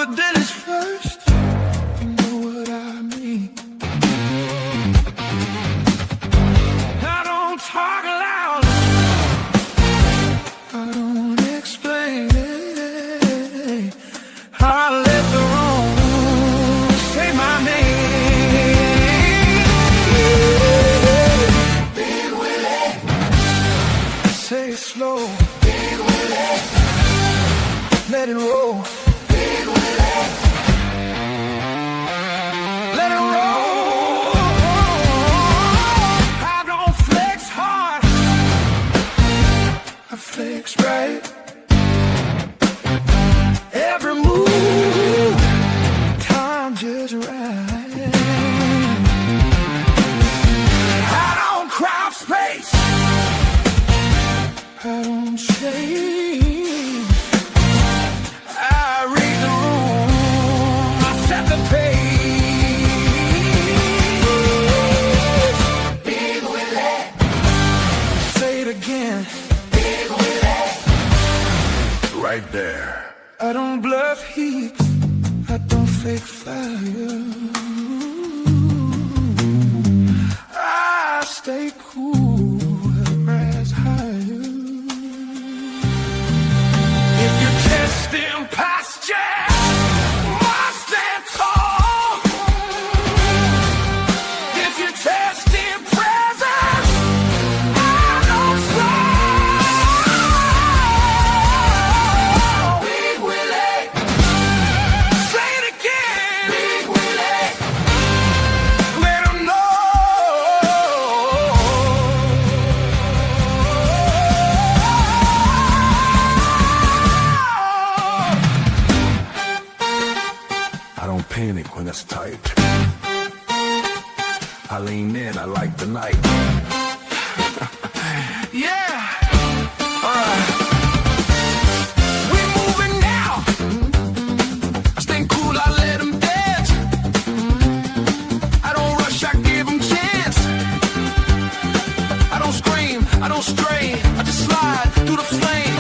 but then it's first. You know what I mean? I don't talk loud. I don't explain it. I let the room say my name. Big Willie. Say it slow. Big Willie. Let it roll. Big Willie. Let it roll. I don't flex hard. I flex right. Every move, time just right. I don't crowd space. I don't change. I read the room. I set the pace. Big Willie. Say it again. Big Willie. Right there. I don't bluff heat, I don't fake fire. I stay cool, rise higher. If you're testing posture, I stand tall. If you're testing presence, I don't stall. Big Willie. Say it again. Big Willie. Let 'em know. I don't panic when it's tight. I lean in, I like the night. Yeah. All right. We moving now. I stay cool, I let them dance. I don't rush, I give them chance. I don't scream, I don't stray. I just slide through the flame.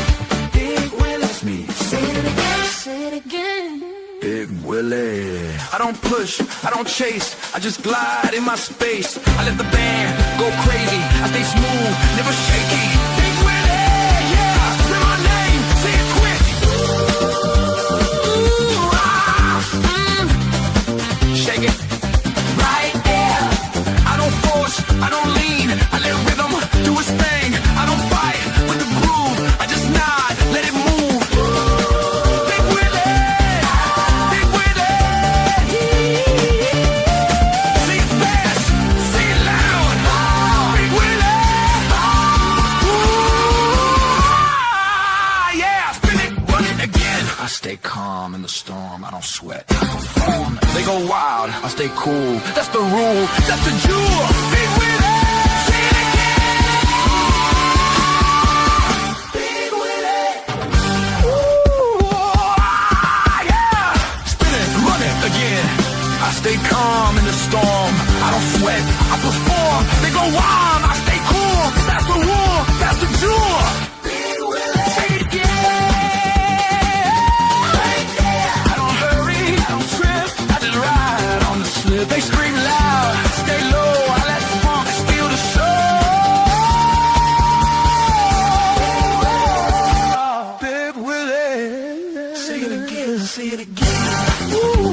Big Willie's me. Say it again. Say it again. Big Willie. I don't push, I don't chase. I just glide in my space. I let the band go crazy. I stay smooth, never shaky. Big Willie, yeah. Say my name, say it quick. Ooh, ah, shake it. Right there. I don't force, I don't lean. I let rhythm do its thing. I don't fight with the groove. I just nod, let it move. Big Willie. Big Willie. Say it fast, say it loud. Big Willie. Ooh, yeah, spin it, run it again. I stay calm in the storm, I don't sweat. I perform. They go wild, I stay cool. That's the rule, that's the jewel. Big Willie. Say it again. Big Willie. Ooh, yeah. Spin it, run it again. I stay calm in the storm. I don't sweat, I perform. They go wild, I stay cool. That's the rule, that's the jewel. Big Willie. Say it again. Right there. I don't hurry, I don't trip. I just ride on the slip. They scream loud, stay low. I let the funk steal the show. Big Willie. Say it again, say it again. Ooh.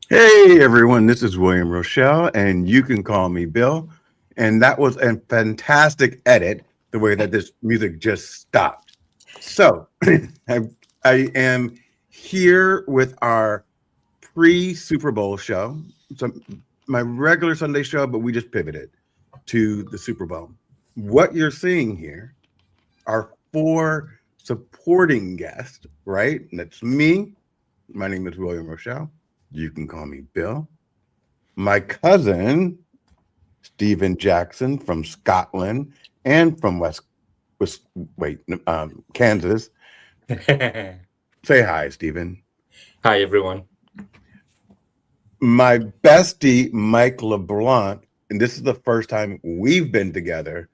Hey everyone, this is William Rochelle, and you can call me Bill. And that was a fantastic edit, the way that this music just stopped. So I am here with our pre-Super Bowl show. So my regular Sunday show, but we just pivoted to the Super Bowl. What you're seeing here are 4 supporting guests, right? And that's me. My name is William Rochelle. You can call me Bill. my cousin, Stephen Jackson from Scotland and from West Kansas. Hi, Say hi, Stephen. everyone. My bestie, Mike LeBlanc, and this is the first time we've been together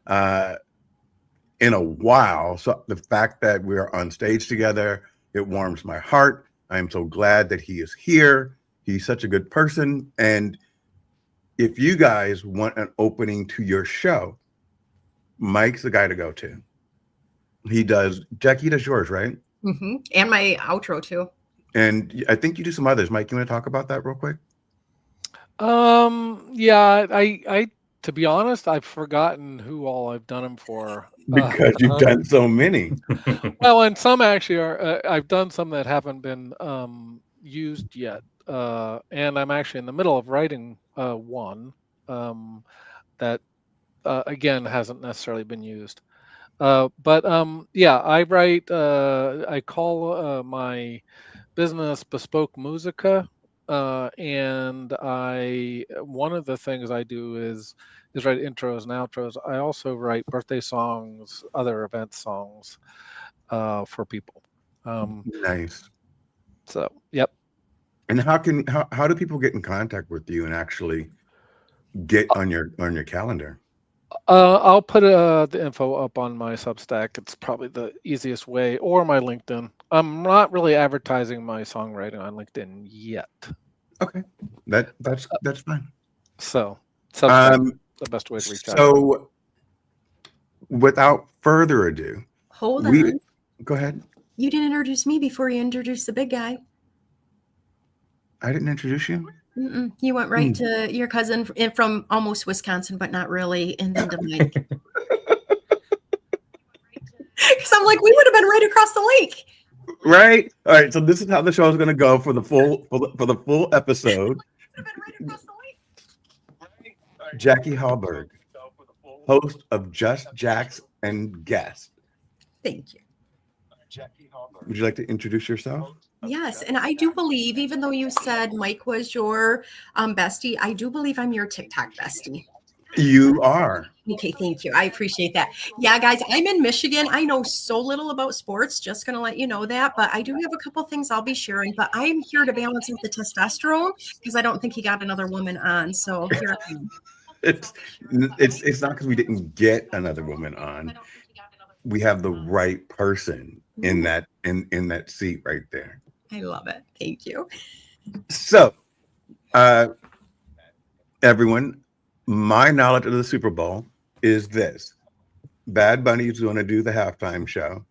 in a while. So the fact that we're on stage together, it warms my heart. I am so glad that he is here. He's such a good person. And if you guys want an opening to your show, Mike's the guy to go to. He does, Jackie does yours, right? Mm-hmm. And my outro too. And I think you do some others. Mike, you want to talk about that real quick? Yeah, I to be honest, I've forgotten who all I've done them for. Because you've done so many. Well, and some actually are. I've done some that haven't been used yet, and I'm actually in the middle of writing one that again hasn't necessarily been used. But yeah, I write. I call my business Bespoke Musica, and one of the things I do is write intros and outros. I also write birthday songs, other event songs for people. Nice. So yep. And how do people get in contact with you and actually get on your calendar? I'll put the info up on my Substack. It's probably the easiest way, or my LinkedIn. I'm not really advertising my songwriting on LinkedIn yet. Okay, that's fine. So Substack Um, the best way to reach out. So, without further ado, Hold on. Go ahead. You didn't introduce me before you introduced the big guy. I didn't introduce you. Mm-mm. You went right to your cousin from almost Wisconsin, but not really, and then to Mike. Because I'm like, we would have been right across the lake. Right. All right. So this is how the show is going to go for the full episode. Jackie Hallberg, host of Just Jacks and Guest. Thank you. Would you like to introduce yourself? Yes, and I do believe, even though you said Mike was your bestie, I do believe I'm your TikTok bestie. You are. Okay, thank you. I appreciate that. Yeah, guys, I'm in Michigan. I know so little about sports, just going to let you know that, but I do have a couple things I'll be sharing, but I'm here to balance out the testosterone because I don't think he got another woman on. So here I am. It's not because we didn't get another woman on. We have the right person in that seat right there. I love it. Thank you. So, everyone, my knowledge of the Super Bowl is this: Bad Bunny is going to do the halftime show,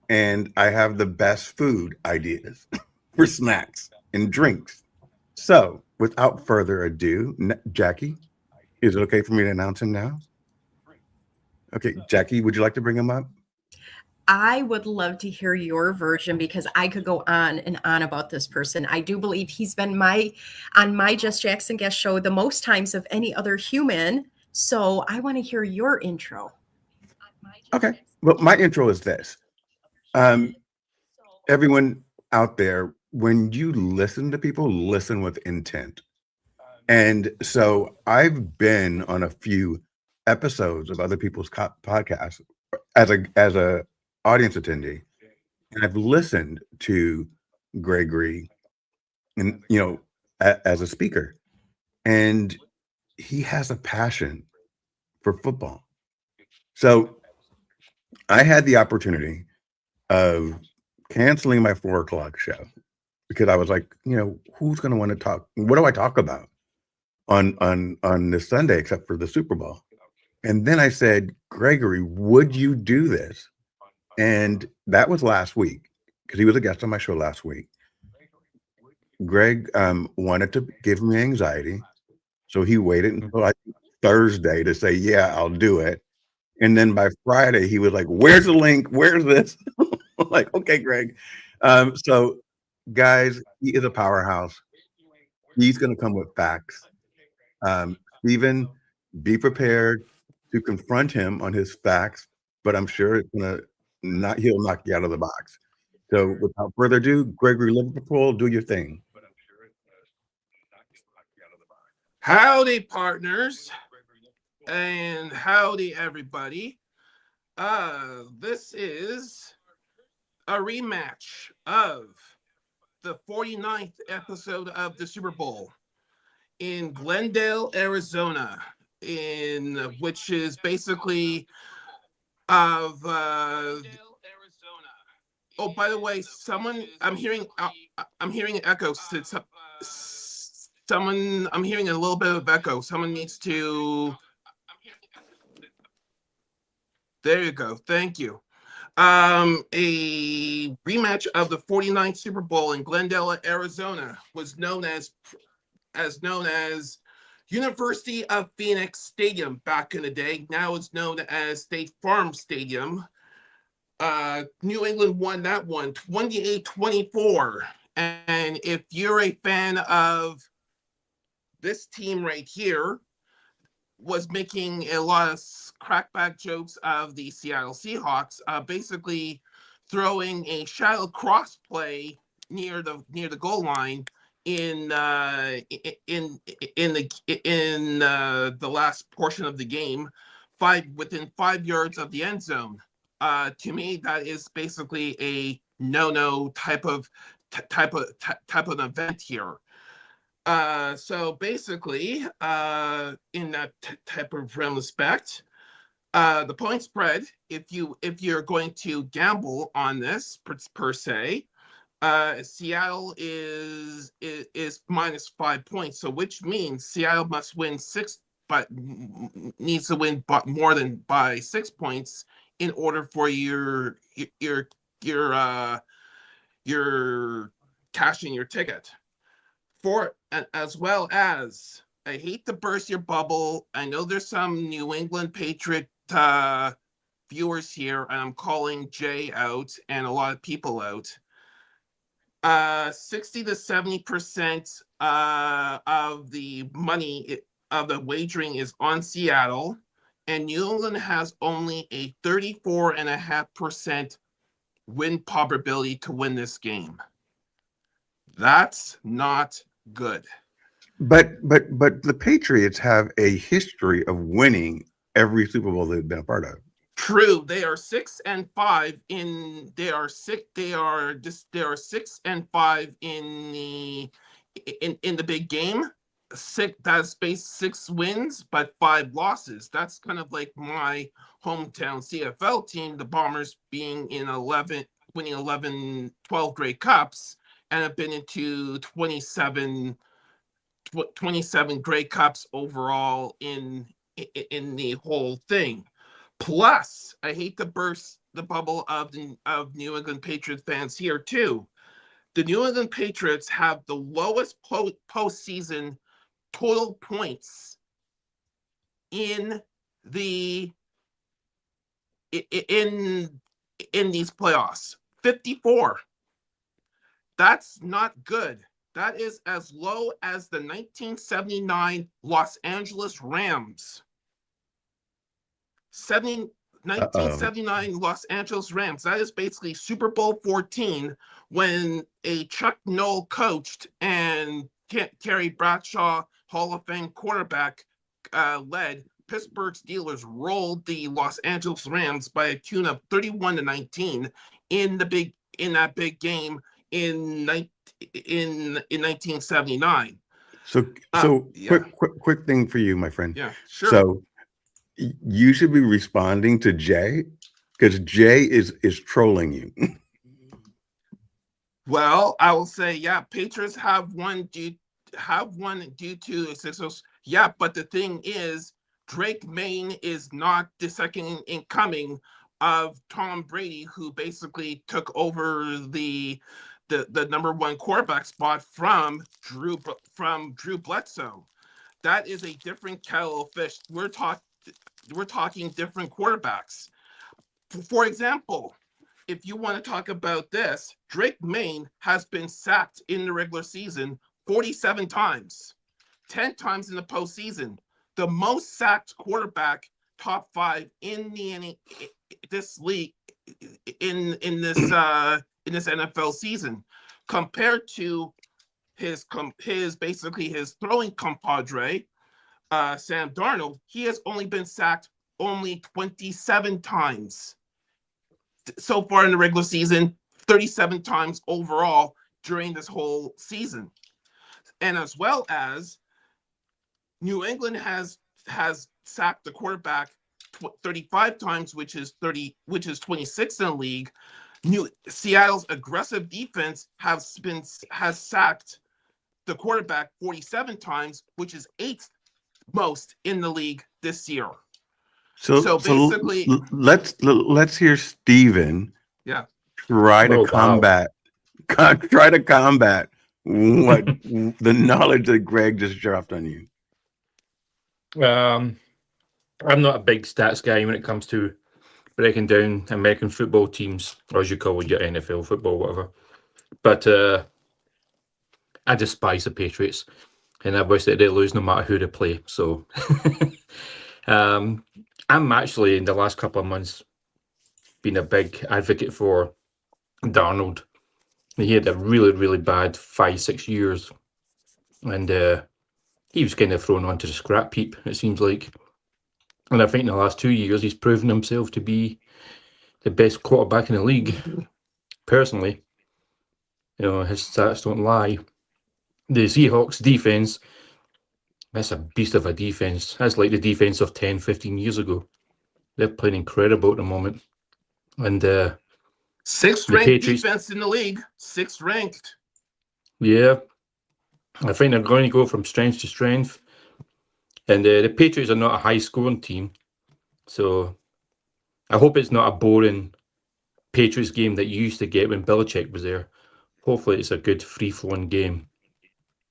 and I have the best food ideas for snacks and drinks. So, without further ado, Jackie, is it okay for me to announce him now? Okay, Jackie, would you like to bring him up? I would love to hear your version because I could go on and on about this person. I do believe he's been on my Just Jackson guest show the most times of any other human. So I want to hear your intro. Okay. Well, my intro is this. Everyone out there, when you listen to people, listen with intent. And so I've been on a few episodes of other people's podcasts as a audience attendee, and I've listened to Gregory, and as a speaker, and he has a passion for football. So I had the opportunity of canceling my 4:00 show because I was like, who's going to want to talk? What do I talk about on this Sunday except for the Super Bowl? And then I said, Gregory, would you do this? And that was last week because he was a guest on my show last week. Greg wanted to give me anxiety, so he waited until Thursday to say, yeah, I'll do it. And then by Friday, he was like, where's the link? Where's this? I'm like, okay, Greg. So, guys, he is a powerhouse. He's going to come with facts. Stephen, be prepared to confront him on his facts, but I'm sure it's going to he'll knock you out of the box. So without further ado, Gregory Liverpool, do your thing. Howdy, partners, and howdy, everybody. This is a rematch of the 49th episode of the Super Bowl in Glendale, Arizona, in which is basically of oh, by the way, someone I'm hearing an echo. Someone I'm hearing a little bit of echo. Someone needs to. There you go. Thank you. A rematch of the 49th Super Bowl in Glendale, Arizona was known as University of Phoenix Stadium back in the day. Now it's known as State Farm Stadium. New England won that one 28-24. And if you're a fan of this team right here, was making a lot of crackback jokes of the Seattle Seahawks, basically throwing a shadow cross play near the goal line in the last portion of the game, within 5 yards of the end zone. To me, that is basically a no type of event here. So basically, in that type of respect, the point spread, if you're going to gamble on this per se, Seattle is -5 points. So which means Seattle must win 6, but needs to win more than by 6 points in order for your cashing your ticket. For as well as, I hate to burst your bubble. I know there's some New England Patriot viewers here, and I'm calling Jay out and a lot of people out. 60 to 70% of the money of the wagering is on Seattle, and New England has only a 34.5% win probability to win this game. That's not good. But the Patriots have a history of winning every Super Bowl they've been a part of. True, they are 6-5 in. They are 6-5 in the big game. That's based 6 wins, but 5 losses. That's kind of like my hometown CFL team, the Bombers, being in winning 11, 12 Grey Cups, and have been into 27 Grey Cups overall in the whole thing. Plus, I hate to burst the bubble of New England Patriots fans here too. The New England Patriots have the lowest postseason total points in these playoffs. 54. That's not good. That is as low as the 1979 Los Angeles Rams. 1979 Los Angeles Rams. That is basically Super Bowl 14 when a Chuck Noll coached and Terry Bradshaw, Hall of Fame quarterback, led Pittsburgh Steelers rolled the Los Angeles Rams by a tune of 31-19 in that big game in 1979. So yeah. quick thing for you, my friend. Yeah, sure. So you should be responding to Jay, because Jay is trolling you. Well, I will say, yeah, Patriots have won due to success. Yeah, but the thing is, Drake Maye is not the second in coming of Tom Brady, who basically took over the number 1 quarterback spot from Drew Bledsoe. That is a different kettle of fish. We're talking different quarterbacks. For example, if you want to talk about this, Drake Maye has been sacked in the regular season 47 times, 10 times in the postseason. The most sacked quarterback, top 5 in this league in this NFL season, compared to his throwing compadre, Sam Darnold, he has only been sacked only 27 times so far in the regular season, 37 times overall during this whole season. And as well as New England has sacked the quarterback 35 times, which is 26th in the league. Seattle's aggressive defense has sacked the quarterback 47 times, which is 8th most in the league this year. So basically, let's hear Steven yeah, try to Oh, wow. try to combat what the knowledge that Greg just dropped on you. I'm not a big stats guy when it comes to breaking down American football teams, or as you call it, your NFL football, whatever. But I despise the Patriots, and I wish that they lose no matter who they play. So I'm actually, in the last couple of months, been a big advocate for Darnold. He had a really, really bad 5-6 years, and he was kind of thrown onto the scrap heap, it seems like. And I think in the last 2 years, he's proven himself to be the best quarterback in the league. Personally, his stats don't lie. The Seahawks defense, that's a beast of a defense. That's like the defense of 10, 15 years ago. They're playing incredible at the moment. And 6th the ranked Patriots, defense in the league, 6th ranked. yeah, I think they're going to go from strength to strength. And the Patriots are not a high-scoring team, so I hope it's not a boring Patriots game that you used to get when Belichick was there. Hopefully it's a good free-flowing game.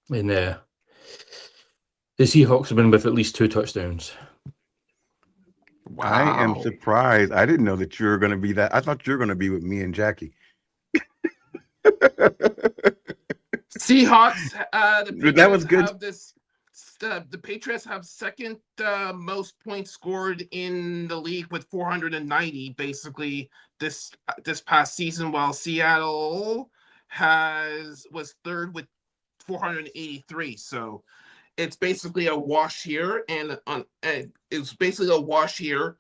And the Seahawks win with at least 2 touchdowns. Wow. I am surprised. I didn't know that you were going to be that. I thought you were going to be with me and Jackie. Seahawks. The Patriots That was good. have this. The Patriots have second most points scored in the league with 490, basically this past season, while Seattle was third with 483. So it's basically a wash here, and it's basically a wash here.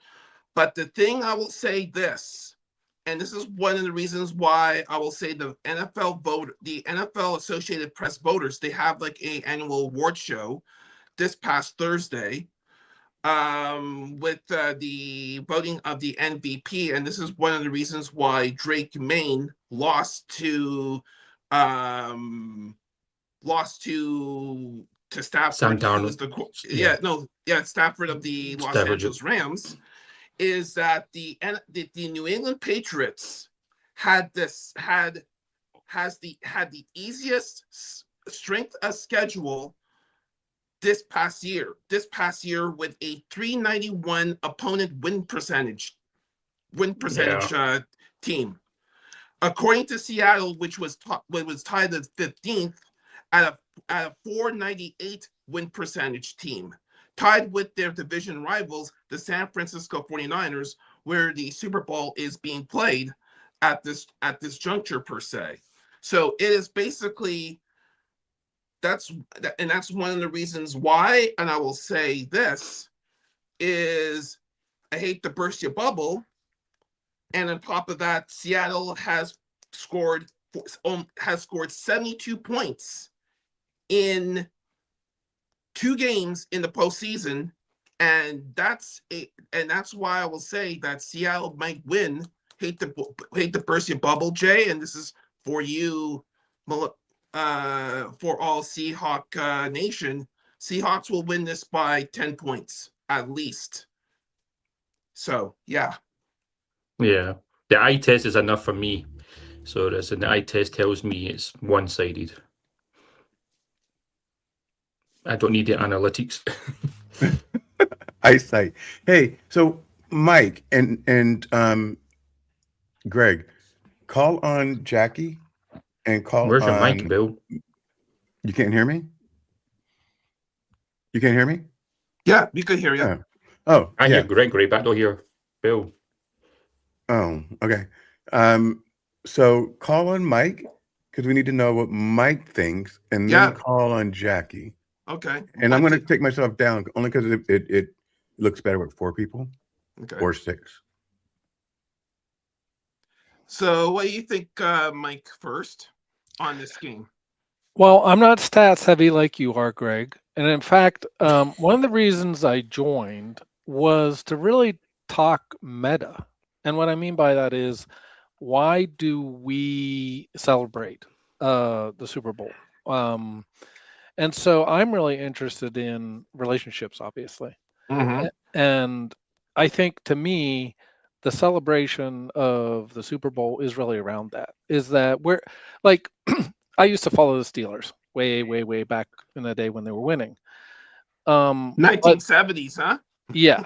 But the thing I will say this, and this is one of the reasons why I will say the NFL Associated Press voters, they have like an annual award show this past Thursday with the voting of the MVP, and this is one of the reasons why Drake Maine lost to Stafford. Sam Darnold. Stafford of the Los Angeles Rams. Is that the New England Patriots has the easiest strength of schedule this past year with a 391 opponent win percentage team, according to Seattle, which was tied at 15th at a 498 win percentage team, tied with their division rivals, the San Francisco 49ers, where the Super Bowl is being played at this juncture per se. So it is basically that's one of the reasons why, and I will say this is, I hate to burst your bubble, and on top of that, Seattle has scored 72 points in 2 games in the postseason, and that's why I will say that Seattle might win. Hate to burst your bubble, Jay, and this is for you, for all Seahawk Nation. Seahawks will win this by 10 points at least. So yeah. The eye test is enough for me. So the eye test tells me it's one-sided. I don't need the analytics. Eyesight. Hey, so Mike and Greg, call on Jackie and call Where's your on. mic, Bill? You can't hear me? You can't hear me? Yeah, we could hear you. Yeah. Oh, I yeah. hear Gregory, but I don't hear Bill. Oh, okay. So call on Mike because we need to know what Mike thinks, and then call on Jackie. Okay. And I'm going to take myself down only because it looks better with 4 people Okay. or 6. So what do you think, Mike, first on this game? Well, I'm not stats heavy like you are, Greg. And in fact, one of the reasons I joined was to really talk meta. And what I mean by that is, why do we celebrate the Super Bowl? And so I'm really interested in relationships, obviously. Mm-hmm. And I think, to me, the celebration of the Super Bowl is really around that. Is that we're like, I used to follow the Steelers way back in the day when they were winning. But 1970s, huh? yeah,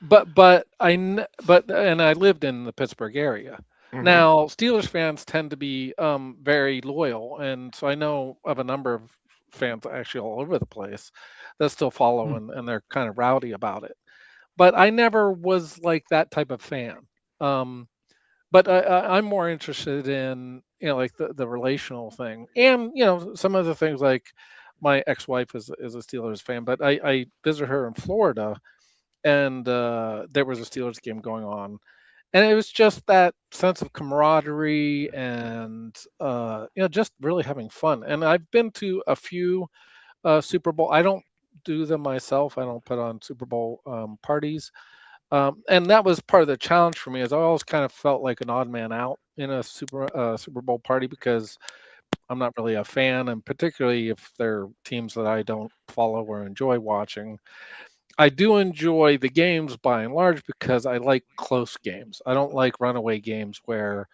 but and I lived in the Pittsburgh area. Mhm. Now, Steelers fans tend to be very loyal, and so I know of a number of fans actually all over the place that still follow, and they're kind of rowdy about it. But I never was like that type of fan. But I'm more interested in, like the relational thing, and some of the things, like my ex-wife is a Steelers fan, but I visited her in Florida, and there was a Steelers game going on, and it was just that sense of camaraderie and just really having fun. And I've been to a few Super Bowl. I don't do them myself. I don't put on Super Bowl parties. And that was part of the challenge for me, is I always kind of felt like an odd man out in a Super Bowl party, because I'm not really a fan, and particularly if they're teams that I don't follow or enjoy watching. I do enjoy the games by and large because I like close games. I don't like runaway games where,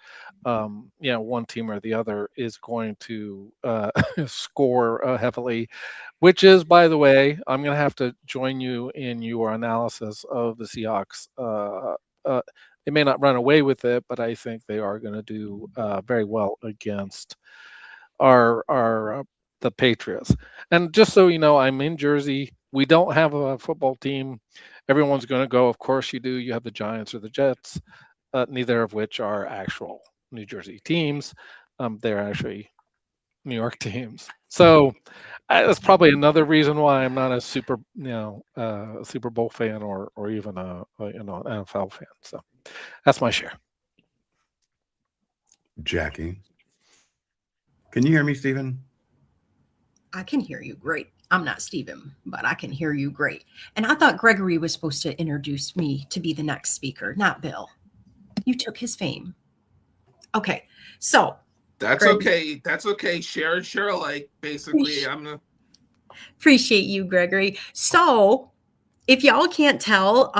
one team or the other is going to score heavily, which is, by the way, I'm going to have to join you in your analysis of the Seahawks. They may not run away with it, but I think they are going to do very well against our the Patriots. And just so you know, I'm in Jersey. We don't have a football team. Everyone's going to go. Of course you do. You have the Giants or the Jets, neither of which are actual New Jersey teams. They're actually New York teams. So that's probably another reason why I'm not a Super Bowl fan, or even an NFL fan. So that's my share. Jackie, can you hear me, Stephen? I can hear you great. I'm not Steven, but I can hear you great. And I thought Gregory was supposed to introduce me to be the next speaker, not Bill. You took his fame. Okay, so That's Greg. okay. That's okay. Share alike. Basically, I'm gonna appreciate you, Gregory. So if y'all can't tell,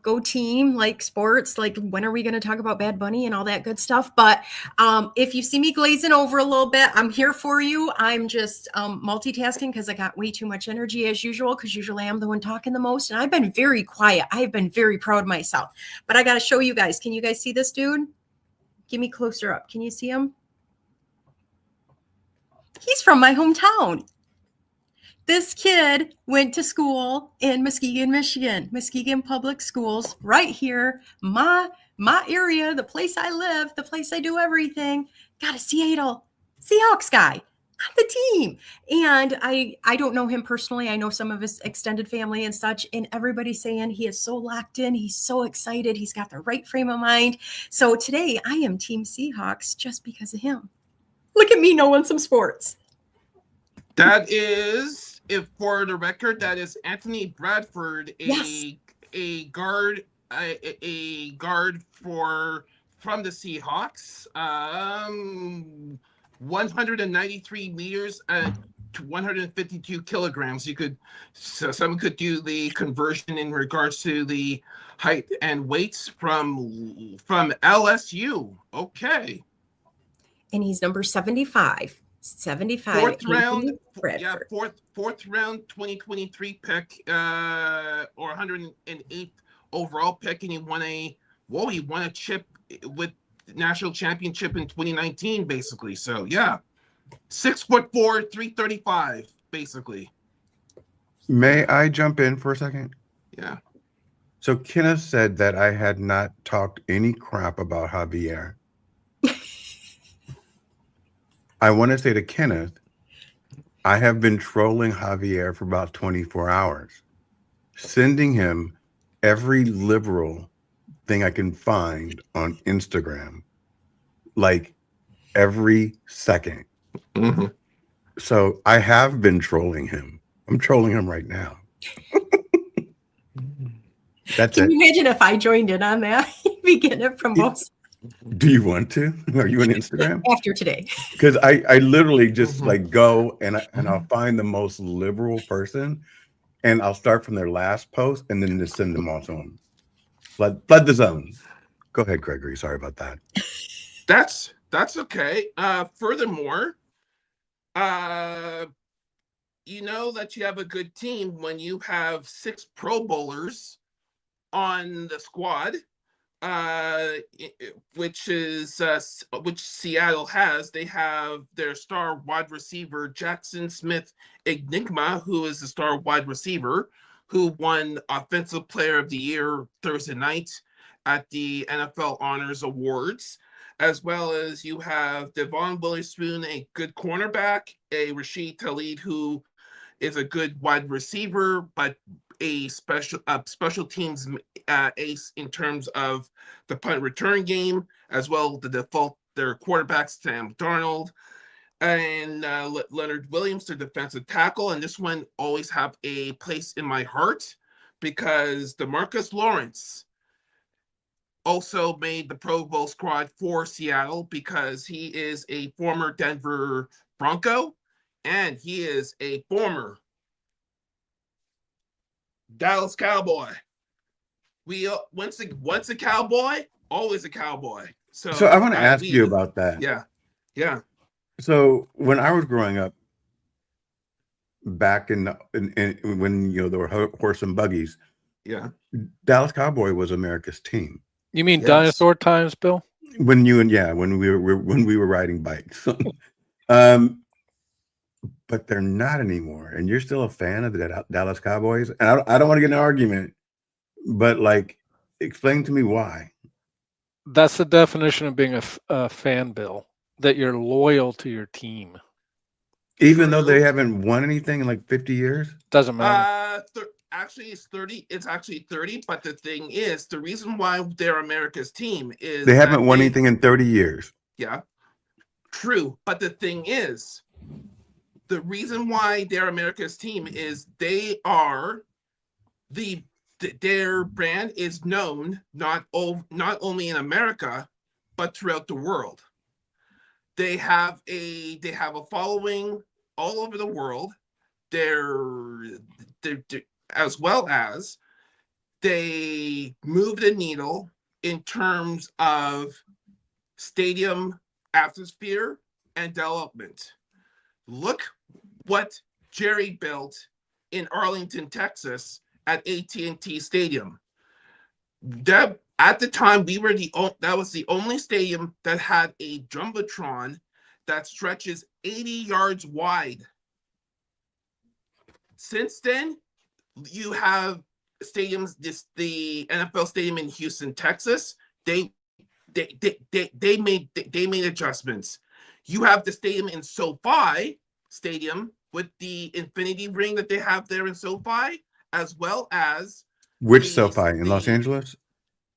go team, like sports, like when are we going to talk about Bad Bunny and all that good stuff? But if you see me glazing over a little bit, I'm here for you. I'm just multitasking because I got way too much energy as usual, because usually I'm the one talking the most. And I've been very quiet. I've been very proud of myself. But I got to show you guys. Can you guys see this dude? Give me closer up. Can you see him? He's from my hometown. This kid went to school in Muskegon, Michigan, Muskegon Public Schools, right here, my area, the place I live, the place I do everything. Got a Seattle Seahawks guy on the team. And I don't know him personally. I know some of his extended family and such, and everybody's saying he is so locked in. He's so excited. He's got the right frame of mind. So today I am Team Seahawks just because of him. Look at me knowing some sports. That is, if for the record, that is Anthony Bradford, a guard from the Seahawks. 193 meters to 152 kilograms. Someone could do the conversion in regards to the height and weights from LSU. Okay. And he's number 75. 75. Fourth round, Bradford. fourth round 2023 pick, or 108th overall pick, and he won a chip with national championship in 2019, basically. So yeah, 6'4", 335, basically. May I jump in for a second? Yeah. So Kenneth said that I had not talked any crap about Javier. I want to say to Kenneth, I have been trolling Javier for about 24 hours, sending him every liberal thing I can find on Instagram, like every second. Mhm. So I have been trolling him. I'm trolling him right now. That's Can it. you imagine if I joined in on that? You'd be getting it from both Do you want to? Are you on Instagram? after today. Because I literally just Mhm. like go and I'll find the most liberal person and I'll start from their last post and then just send them all to them. Flood the zone. Go ahead, Gregory. Sorry about that. That's okay. Furthermore, you know that you have a good team when you have 6 Pro Bowlers on the squad, which Seattle has. They have their star wide receiver Jackson Smith Enigma, who is the star wide receiver, who won Offensive Player of the Year Thursday night at the NFL Honors Awards. As well as you have Devon Witherspoon, a good cornerback, a Rashid Talib, who is a good wide receiver, but a special teams ace in terms of the punt return game, as well the default their quarterbacks Sam Darnold and Leonard Williams, their defensive tackle. And this one always have a place in my heart because DeMarcus Lawrence also made the Pro Bowl squad for Seattle because he is a former Denver Bronco and he is a former Dallas Cowboy. We once a Cowboy, always a Cowboy. So I want to ask you about that. Yeah. So when I was growing up, back in when there were horse and buggies, Yeah. Dallas Cowboy was America's team. You mean Yes. dinosaur times, Bill? When we were riding bikes. But they're not anymore. And you're still a fan of the Dallas Cowboys. And I don't want to get in an argument, but like, explain to me why. That's the definition of being a fan, Bill, that you're loyal to your team. Even though they haven't won anything in like 50 years? Doesn't matter. Actually, it's 30. It's actually 30. But the thing is, the reason why they're America's team is They haven't won anything in 30 years. Yeah, true. But the thing is, the reason why they're America's team is they are their brand is known not only in America, but throughout the world. They have a following all over the world. They're as well as they move the needle in terms of stadium atmosphere and development. Look what Jerry built in Arlington, Texas at AT&T Stadium. At the time, that was the only stadium that had a jumbotron that stretches 80 yards wide. Since then, you have stadiums. The NFL stadium in Houston, Texas. They made adjustments. You have the stadium in SoFi Stadium with the infinity ring that they have there in SoFi, as well as Which SoFi in Los Angeles?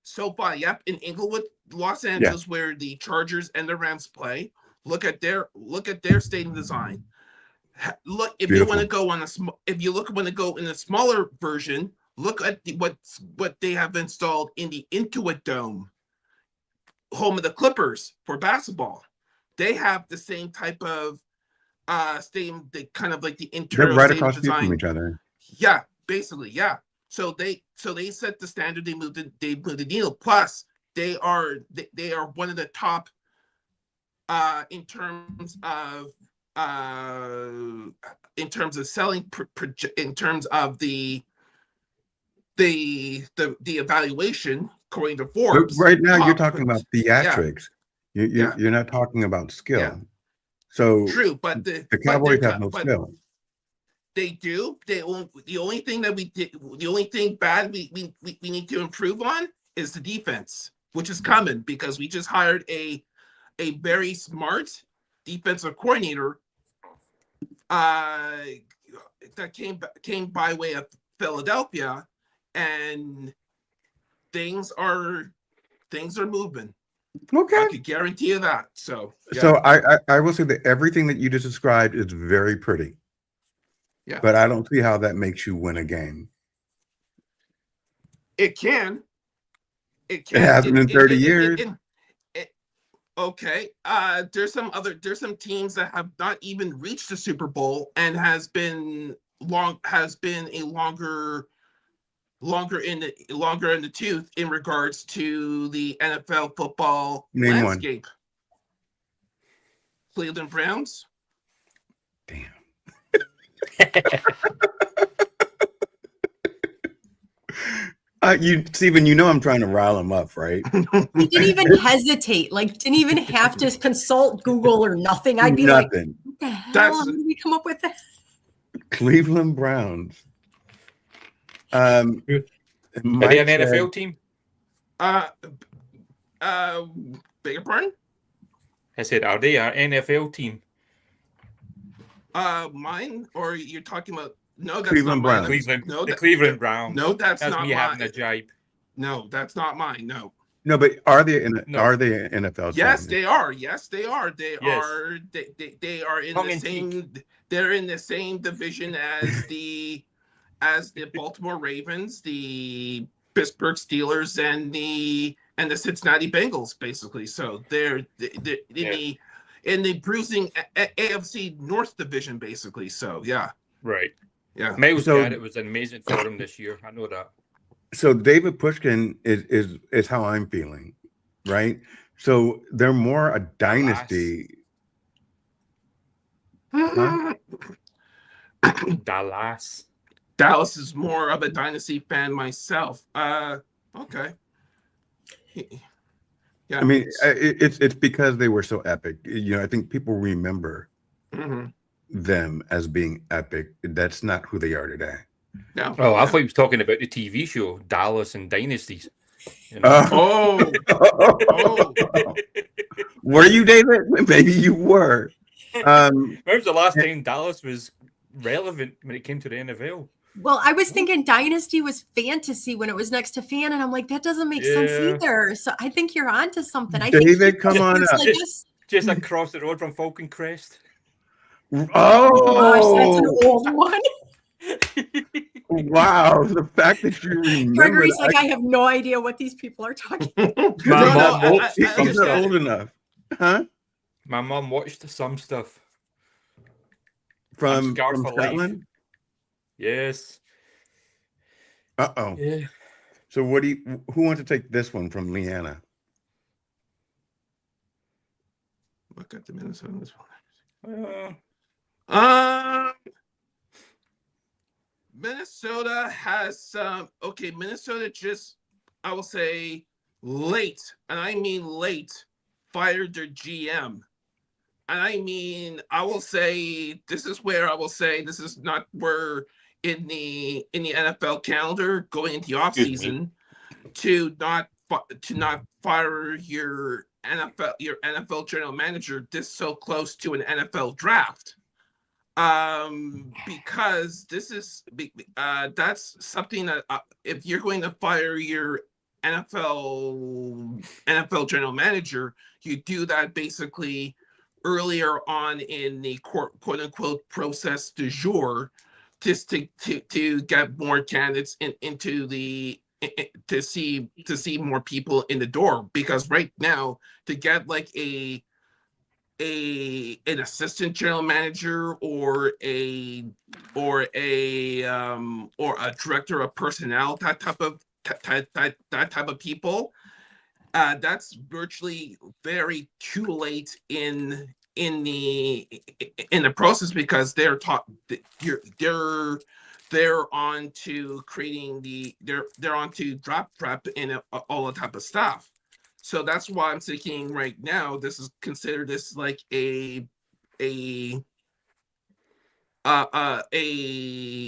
SoFi, yep, in Inglewood, Los Angeles, where the Chargers and the Rams play. Look at their stadium design. Look, if you want to go on want to go in a smaller version, look at what they have installed in the Intuit Dome, home of the Clippers for basketball. They have the same type of stadium, kind of like the internal They're right stadium across design from each other. Yeah, basically, yeah. So they set the standard. They moved the needle. Plus, they are one of the top in terms of selling, in terms of the evaluation according to Forbes. But right now, you're talking about theatrics. Yeah. You're not talking about skill. Yeah. So True, but the Cowboys have no skill. They do. The only thing bad we need to improve on is the defense, which is coming because we just hired a very smart defensive coordinator that came by way of Philadelphia, and things are moving. Okay. I could guarantee you that. So yeah. So I will say that everything that you just described is very pretty. Yeah. But I don't see how that makes you win a game. It can. It It hasn't in 30 years. Okay. There's some teams that have not even reached the Super Bowl and has been a longer in the tooth in regards to the NFL football Name landscape. Cleveland Browns. Damn. Steven, you know I'm trying to rile him up, right? You didn't even hesitate. Like, didn't even have to consult Google or nothing. I'd be like, Nothing. what the hell? That's- How did we come up with that? Cleveland Browns. Are they an Mike NFL said- team? Beg your pardon? I said, are they an NFL team? Mine, or you're talking about? No, that's Cleveland not mine. Browns. Cleveland, No, the that- Cleveland Browns. No, that's That's not me having mine. a jibe. No, that's not mine. No. No, but are they an No. NFL Yes, team? they are. Yes, they are. They Yes. are. They are in Tongue the in same. They're in the same division as the Baltimore Ravens, the Pittsburgh Steelers, and the Cincinnati Bengals, basically. So they're in the bruising AFC North division, basically. So yeah, Right. yeah. Miles So- Garrett was amazing for him this year. I know that. So David Pushkin is how I'm feeling, right? So they're more a dynasty. Huh? Dallas. Dallas is more of a dynasty fan myself. Okay. Yeah. I mean, it's because they were so epic. You know, I think people remember Mhm. them as being epic. That's not who they are today. Yeah. Oh, I Yeah. thought he was talking about the TV show Dallas and Dynasties. You know? Oh, oh. Were you, David? Maybe you were. When was the last time Dallas was relevant when it came to the NFL? Well, I was thinking Dynasty was fantasy when it was next to fan, and I'm like, that doesn't make sense Yeah. either. So I think you're onto something. I David, think come on it's up. like this. Just across the road from Falcon Crest. Gosh, that's an Oh, old one. wow. The fact that you remember Gregory's that, like, I have no idea what these people are talking. My No, mom no, watched I some he's not stuff. old enough. Huh? My mom watched some stuff. From scarred for life. Scotland? Yes. Uh-oh. Yeah. So who wants to take this one from Leanna? Look at the Minnesota. Uh, Minnesota has some. Okay, Minnesota just, I will say, late, and I mean late, fired their GM. And I mean, I will say, this is where I will say this is not where in the NFL calendar going into the offseason to not fire your NFL general manager this so close to an NFL draft. Because this is that's something that if you're going to fire your NFL general manager, you do that basically earlier on in the quote unquote process du jour, just to get more candidates into the to see more people in the door. Because right now, to get like an assistant general manager or a director of personnel, that type of people, that's virtually very too late in the process, because they're on to creating they're on to draft prep and all that type of stuff. So that's why I'm thinking right now this is considered this like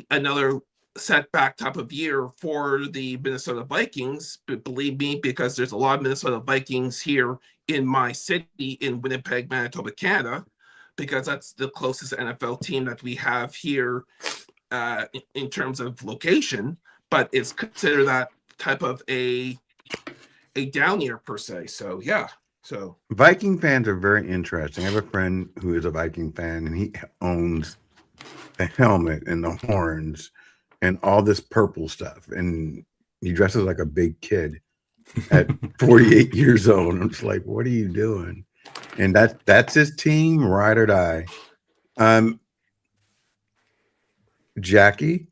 another setback type of year for the Minnesota Vikings. But believe me, because there's a lot of Minnesota Vikings here in my city in Winnipeg, Manitoba, Canada. because that's the closest NFL team that we have here in terms of location, but it's considered that type of a down year per se. So yeah. So Viking fans are very interesting. I have a friend who is a Viking fan, and he owns the helmet and the horns and all this purple stuff. And he dresses like a big kid at 48 years old. I'm just like, what are you doing? And that's his team, ride or die. Jackie,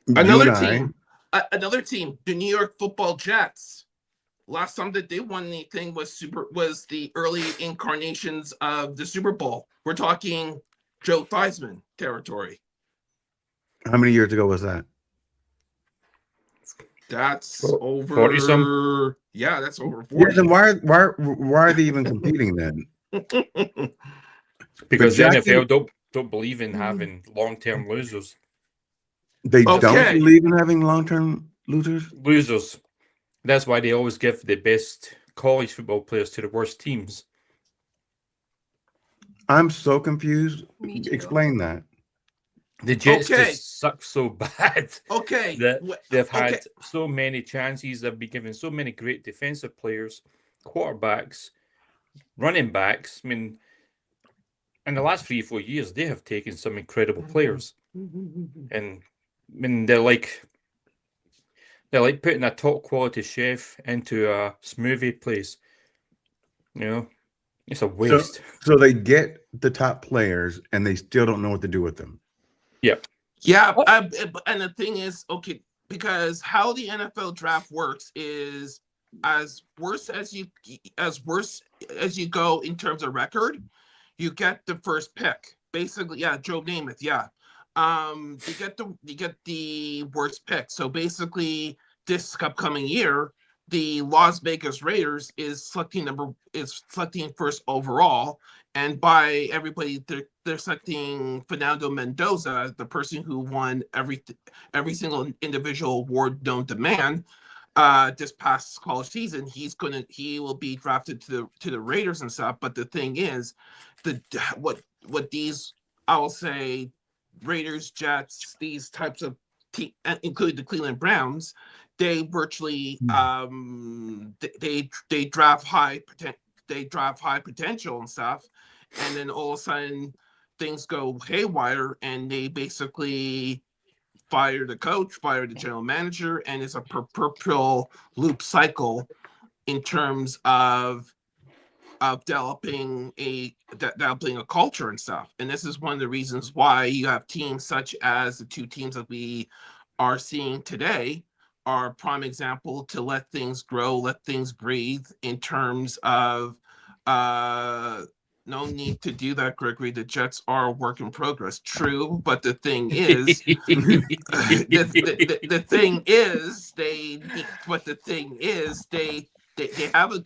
another team, the New York Football Jets. Last time that they won anything was the early incarnations of the Super Bowl. We're talking Joe Theismann territory. How many years ago was that? That's over 40-some. Yeah, that's over 40. Yeah, then why are they even competing then? Because the Jackie- NFL don't believe in having long-term losers. They Okay. don't believe in having long-term losers? Losers. That's why they always give the best college football players to the worst teams. I'm so confused. Me too. Explain that. The Jets Okay. just suck so bad Okay. that they've had Okay. so many chances. They've been given so many great defensive players, quarterbacks, running backs. I mean, in the last 3 or 4 years, they have taken some incredible players. And I mean, they're like putting a top quality chef into a smoothie place. You know, it's a waste. So they get the top players and they still don't know what to do with them. Yeah, and the thing is, okay, because how the NFL draft works is as worse as you go in terms of record, you get the first pick. Basically, yeah, Joe Namath, yeah. You get the worst pick. So basically, this upcoming year, the Las Vegas Raiders is selecting first overall, and by everybody, they're selecting Fernando Mendoza, the person who won every single individual award known to man. This past college season, he will be drafted to the Raiders and stuff. But the thing is, what these, I will say, Raiders, Jets, these types of teams, including the Cleveland Browns, they virtually they draft high potential and stuff, and then all of a sudden things go haywire, and they basically fire the coach, fire the general manager, and it's a perpetual loop cycle in terms of developing a culture and stuff. And this is one of the reasons why you have teams such as the two teams that we are seeing today are a prime example to let things grow, let things breathe in terms of no need to do that, Gregory. The Jets are a work in progress. True, but the thing is, the thing is, they have a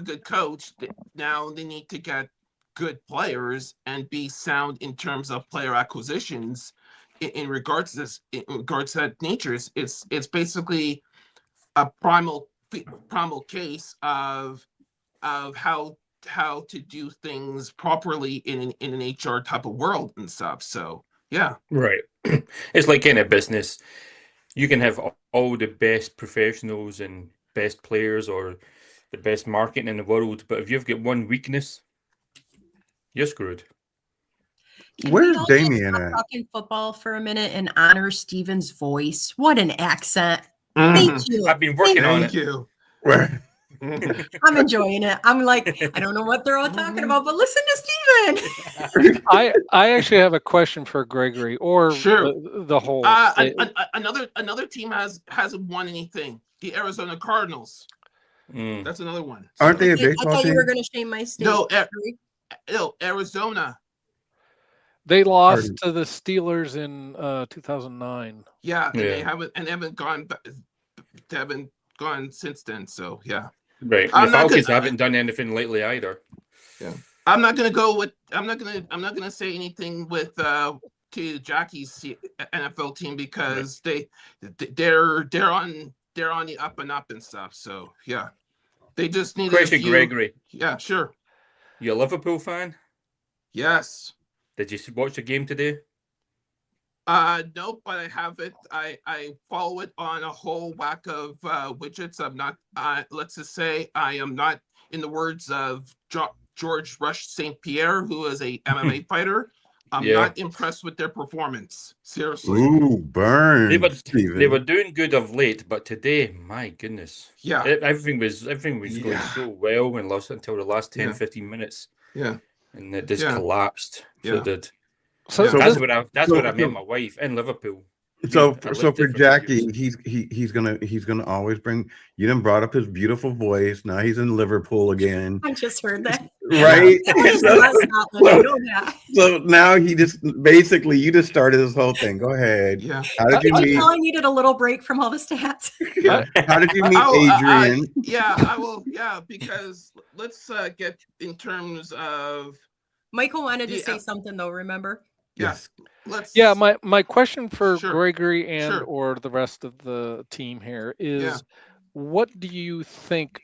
good coach. Now they need to get good players and be sound in terms of player acquisitions. In regards to this, in regards to that nature, it's basically a primal case of how to do things properly in an HR type of world and stuff. So yeah, Right. It's like in a business. You can have all the best professionals and best players or the best marketing in the world, but if you've got one weakness, you're screwed. Can Where's we all just Damien stop at? talking football for a minute and honor Steven's voice? What an accent. Mhm. Thank you. I've been working on Thank it. you. Where? I'm enjoying it. I'm like, I don't know what they're all talking about, but listen to Steven. I actually have a question for Gregory or Sure. the whole. Another team hasn't won anything. The Arizona Cardinals. Mm. That's another one. Aren't they a I baseball thought you team? were going to shame my state. No, Arizona. They lost to the Steelers in 2009. Yeah, and Yeah. they haven't gone since then. So yeah. Right. I'm The not Falcons gonna- haven't done anything lately either. I'm not gonna say anything with to Jackie's NFL team because they're on the up and up and stuff. So yeah, they just need Question, Gregory. Yeah, sure. You a Liverpool fan? Yes. Did you watch the game today? No, but I have it. I follow it on a whole whack of widgets. I'm not. Let's just say I am not, in the words of George Rush St. Pierre, who is a MMA fighter. I'm Yeah. not impressed with their performance. Seriously. Ooh, burn, They were Steven. doing good of late, but today, my goodness. Yeah. Everything was going Yeah. so well and lost until the last 10, Yeah. 15 minutes. Yeah. And it just Yeah. collapsed. So Yeah. it did. So Yeah. That's this, where I met my wife in Liverpool. So I so lived for there for 2 Jackie, years. he's gonna always bring. You done brought up his beautiful voice. Now he's in Liverpool again, I just heard that. right? Please so, let's not let you know that. so now he just basically you just started this whole thing. Go ahead. Yeah. How did you I meet? know I needed a little break from all the stats. Yeah. How did you meet Oh, Adrian? yeah, I will. Yeah, because let's get in terms of Michael wanted to The, say something though, remember? yes. Let's. yeah, my question for Sure. Gregory and Sure. or the rest of the team here is, Yeah. what do you think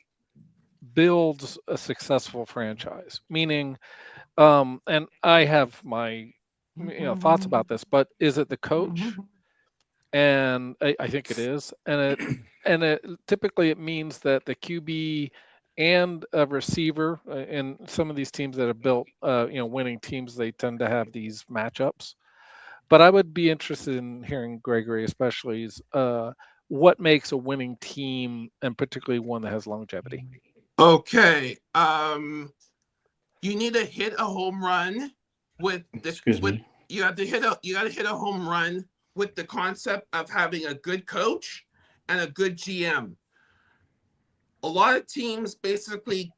builds a successful franchise? Meaning, and I have my thoughts about this, but is it the coach? And I think it is, and it typically it means that the QB and a receiver in some of these teams that have built winning teams, they tend to have these matchups. But I would be interested in hearing Gregory, especially, is what makes a winning team, and particularly one that has longevity. Okay. You need to hit a home run with the. Excuse me. You have to hit a home run with the concept of having a good coach and a good GM. A lot of teams basically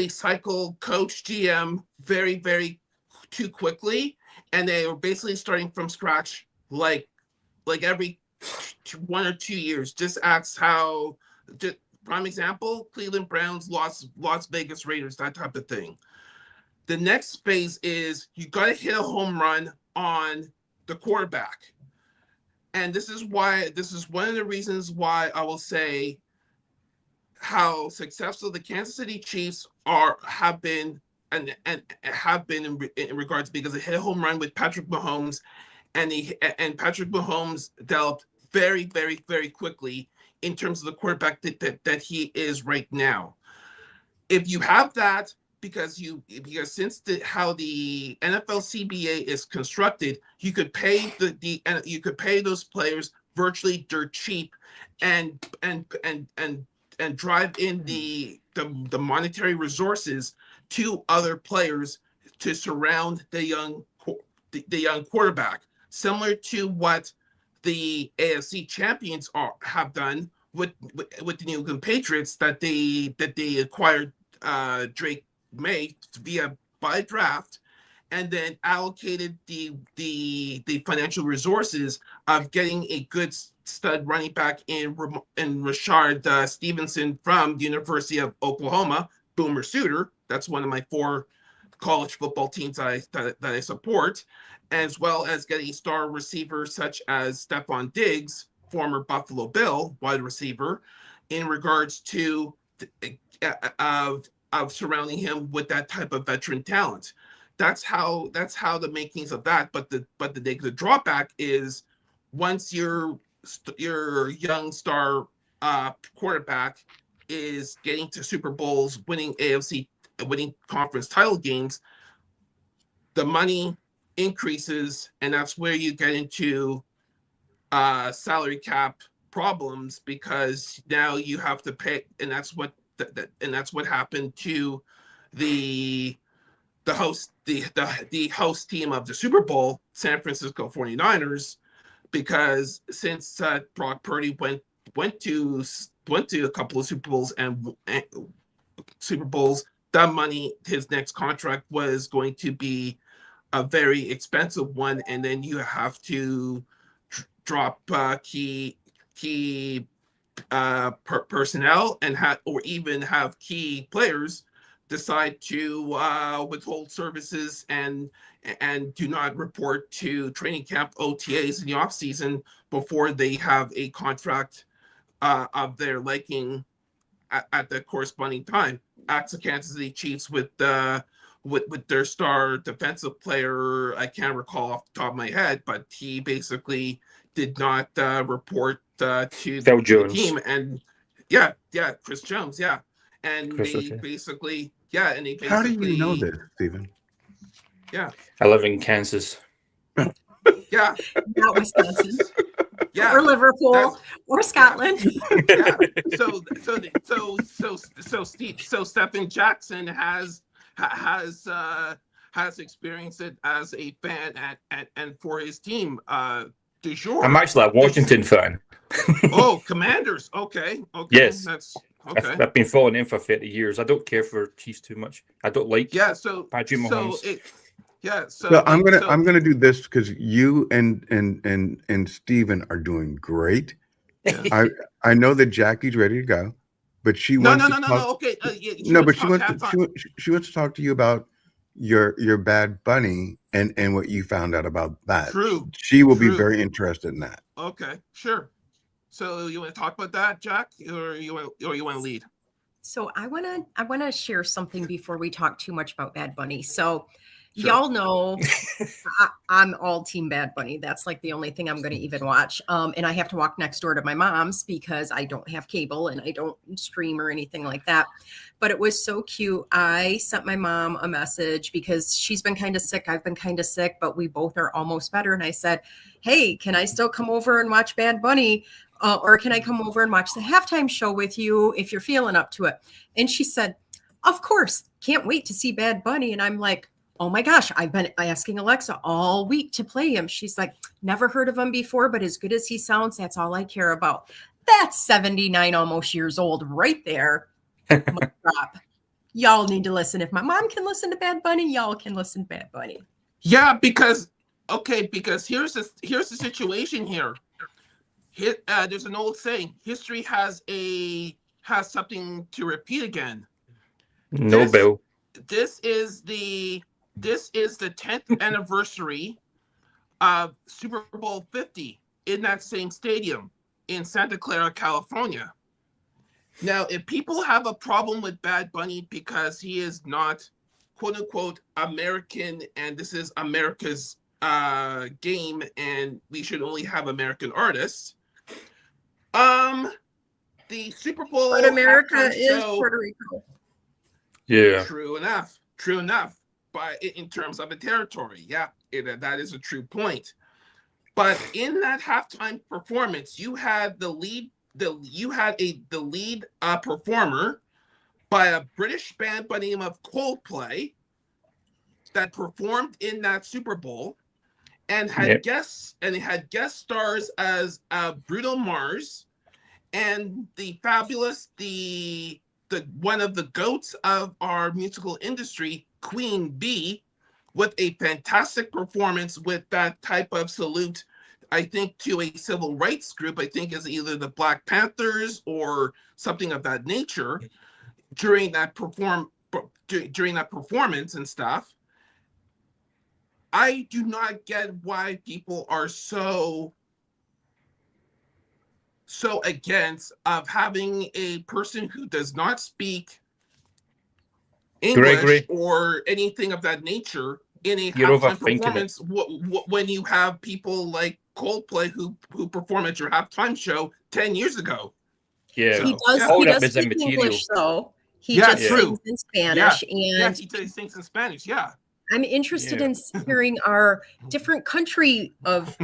cycle coach GM very, very too quickly, and they are basically starting from scratch like every 1 or 2 years. Just ask how. Prime example: Cleveland Browns, Las Vegas Raiders, that type of thing. The next phase is you got to hit a home run on the quarterback, and this is one of the reasons why I will say how successful the Kansas City Chiefs have been in regards, because they hit a home run with Patrick Mahomes, and Patrick Mahomes developed very, very, very quickly in terms of the quarterback that he is right now. If you have that, because since how the NFL CBA is constructed, you could pay you could pay those players virtually dirt cheap, and drive in the monetary resources to other players to surround the young quarterback, similar to what the AFC champions have done with the New England Patriots, that they acquired Drake May by draft, and then allocated the financial resources of getting a good stud running back in Rashard Stevenson from the University of Oklahoma, Boomer Suter. That's one of my 4 college football teams that I support, as well as getting a star receiver such as Stephon Diggs, former Buffalo Bill wide receiver, in regards to of surrounding him with that type of veteran talent. That's how the makings of that. But the drawback is, once your young star quarterback is getting to Super Bowls, winning conference title games, the money increases, and that's where you get into salary cap problems, because now you have to pay, and that's what happened to the host team of the Super Bowl, San Francisco 49ers, because since Brock Purdy went to a couple of Super Bowls and that money, his next contract was going to be a very expensive one, and then you have to drop key personnel, and or even have key players decide to withhold services and do not report to training camp, OTAs in the off season, before they have a contract of their liking at the corresponding time. Ask the Kansas City Chiefs with with their star defensive player. I can't recall off the top of my head, but he basically did not report to Phil the Jones. team. And Chris Jones, and Chris, they okay. basically, How do you know this, Stephen? I live in Kansas. yeah, Not Wisconsin yeah. or Liverpool That's- or Scotland. Yeah. So Stephen Jackson has experienced it as a fan and for his team. Du jour. I'm actually a Washington fan. Oh, Commanders. Okay. Yes. That's okay. I've been following him for 30 years. I don't care for Chiefs too much. I don't like Patrick Mahomes. So I'm gonna do this because you and Steven are doing great. Yeah. I know that Jackie's ready to go, but she No. wants to talk, Okay. but she wants to talk to you about your Bad Bunny and what you found out about that. True. She will be very interested in that. Okay. Sure. So you want to talk about that, Jack, or you want to lead? So I wanna share something before we talk too much about Bad Bunny. So Sure. y'all know I'm all team Bad Bunny. That's like the only thing I'm going to even watch. And I have to walk next door to my mom's because I don't have cable and I don't stream or anything like that. But it was so cute. I sent my mom a message because she's been kind of sick. I've been kind of sick, but we both are almost better. And I said, hey, can I still come over and watch Bad Bunny? Or can I come over and watch the halftime show with you if you're feeling up to it? And she said, of course, can't wait to see Bad Bunny. And I'm like, oh my gosh, I've been asking Alexa all week to play him. She's like, never heard of him before, but as good as he sounds, that's all I care about. That's 79 almost years old right there. Y'all need to listen. If my mom can listen to Bad Bunny, y'all can listen to Bad Bunny. Yeah, because here's the situation here. There's an old saying: history has something to repeat again. No, Bill. This is the 10th anniversary of Super Bowl 50 in that same stadium in Santa Clara, California. Now, if people have a problem with Bad Bunny because he is not, quote unquote, American, and this is America's game, and we should only have American artists, the Super Bowl. But America is show, Puerto Rico. Yeah. True enough. But in terms of a territory, that is a true point. But in that halftime performance, you had the lead performer by a British band by the name of Coldplay that performed in that Super Bowl and had guests stars as Bruno Mars and the fabulous the one of the goats of our musical industry, Queen Bee, with a fantastic performance with that type of salute, I think, to a civil rights group. I think is either the Black Panthers or something of that nature during that performance and stuff. I do not get why people are so against of having a person who does not speak English Gregory, or anything of that nature in a you're halftime overthinking performance when you have people like Coldplay who perform at your halftime show 10 years ago. Yeah. So, He does speak English, though. He just sings in Spanish. And he sings in Spanish, yeah. I'm interested in hearing our different country of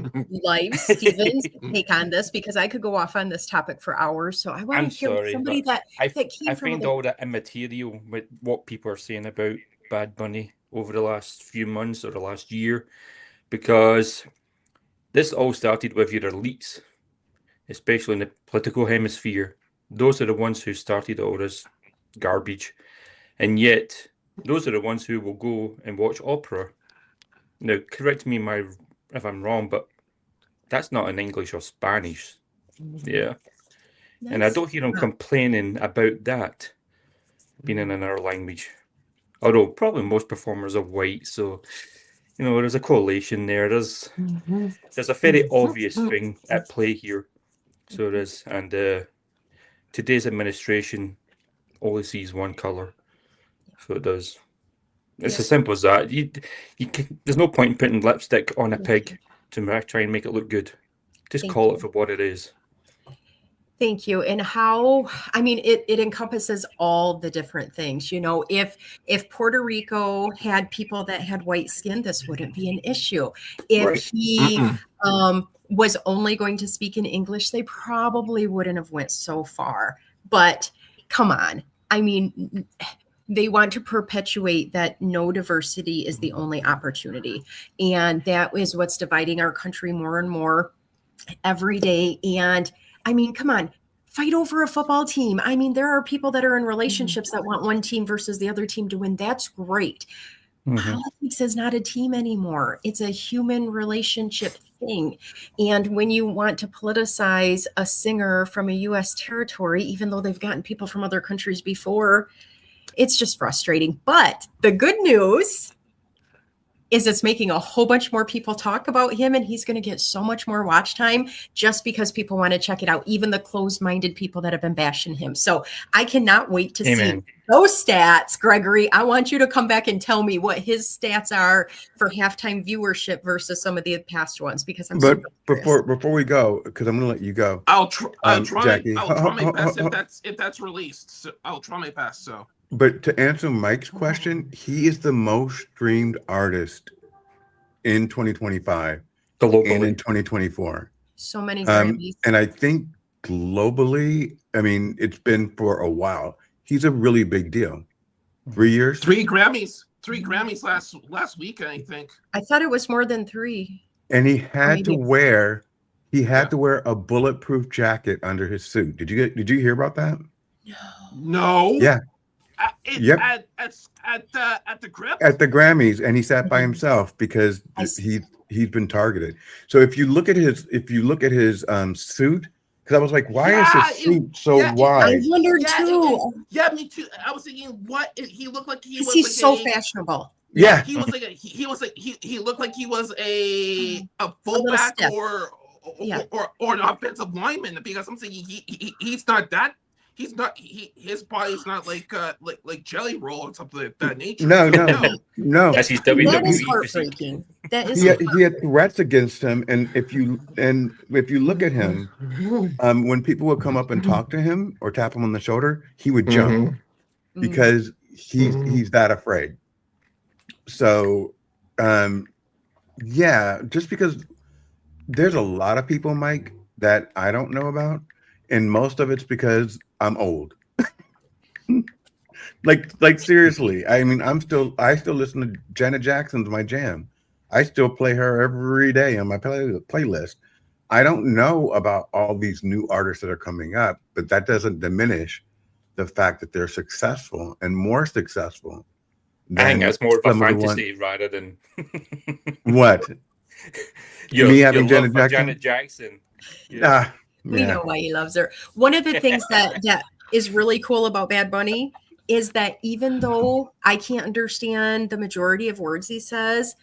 lives, Stephen's take on this, because I could go off on this topic for hours. So I want to hear somebody that came I from find all that immaterial with what people are saying about Bad Bunny over the last few months or the last year, because this all started with your elites, especially in the political hemisphere. Those are the ones who started all this garbage, and yet those are the ones who will go and watch opera. Now, correct me if I'm wrong, but that's not in English or Spanish. Yeah. And I don't hear them complaining about that being in another language. Although probably most performers are white, so there's a correlation there. There's a very obvious thing at play here. So it is. And today's administration only sees one color. So it does. It's as simple as that. There's no point in putting lipstick on a pig to try and make it look good. Just Thank call you. it for what it is. Thank you. And how, I mean, it encompasses all the different things. You know, if Puerto Rico had people that had white skin, this wouldn't be an issue. If Right. he was only going to speak in English, they probably wouldn't have went so far. But come on. I mean, they want to perpetuate that no diversity is the only opportunity. And that is what's dividing our country more and more every day. And I mean, come on, fight over a football team. I mean, there are people that are in relationships that want one team versus the other team to win. That's great. Politics is not a team anymore. It's a human relationship thing. And when you want to politicize a singer from a U.S. territory, even though they've gotten people from other countries before, it's just frustrating. But the good news is it's making a whole bunch more people talk about him, and he's going to get so much more watch time just because people want to check it out, even the closed-minded people that have been bashing him. So I cannot wait to see those stats. Gregory, I want you to come back and tell me what his stats are for halftime viewership versus some of the past ones, because I'm But super before we go, because I'm going to let you go. I'll try Jackie. my best if that's released. So I'll try my best. So. But to answer Mike's question, he is the most streamed artist in 2025 and in 2024. So many Grammys. And I think globally, I mean, it's been for a while. He's a really big deal. 3 years? 3 Grammys. 3 Grammys last week, I think. I thought it was more than 3. And he had to wear a bulletproof jacket under his suit. Did you hear about that? No. Yeah. At the grip? At the Grammys, and he sat by himself because he's been targeted. So if you look at his suit, because I was like, why is his suit so wide? I wondered too. Yeah, me too. I was thinking, what he looked like he was. He's like so fashionable. Yeah, he was like he looked like he was a fullback or an offensive lineman, because I'm thinking he's not that. He's not. His body's not like Jelly Roll or something of that nature. No. That's his That WWE is physique. heartbreaking. That is. He had threats against him, and if you look at him, when people would come up and talk to him or tap him on the shoulder, he would jump because he's that afraid. So, just because there's a lot of people, Mike, that I don't know about, and most of it's because I'm old. like seriously. I mean, I still listen to Janet Jackson's my jam. I still play her every day on my playlist. I don't know about all these new artists that are coming up, but that doesn't diminish the fact that they're successful and more successful. I think that's more of a fantasy rather than what? Me having Janet Jackson? Yeah. We know why he loves her. One of the things that is really cool about Bad Bunny is that even though I can't understand the majority of words he says,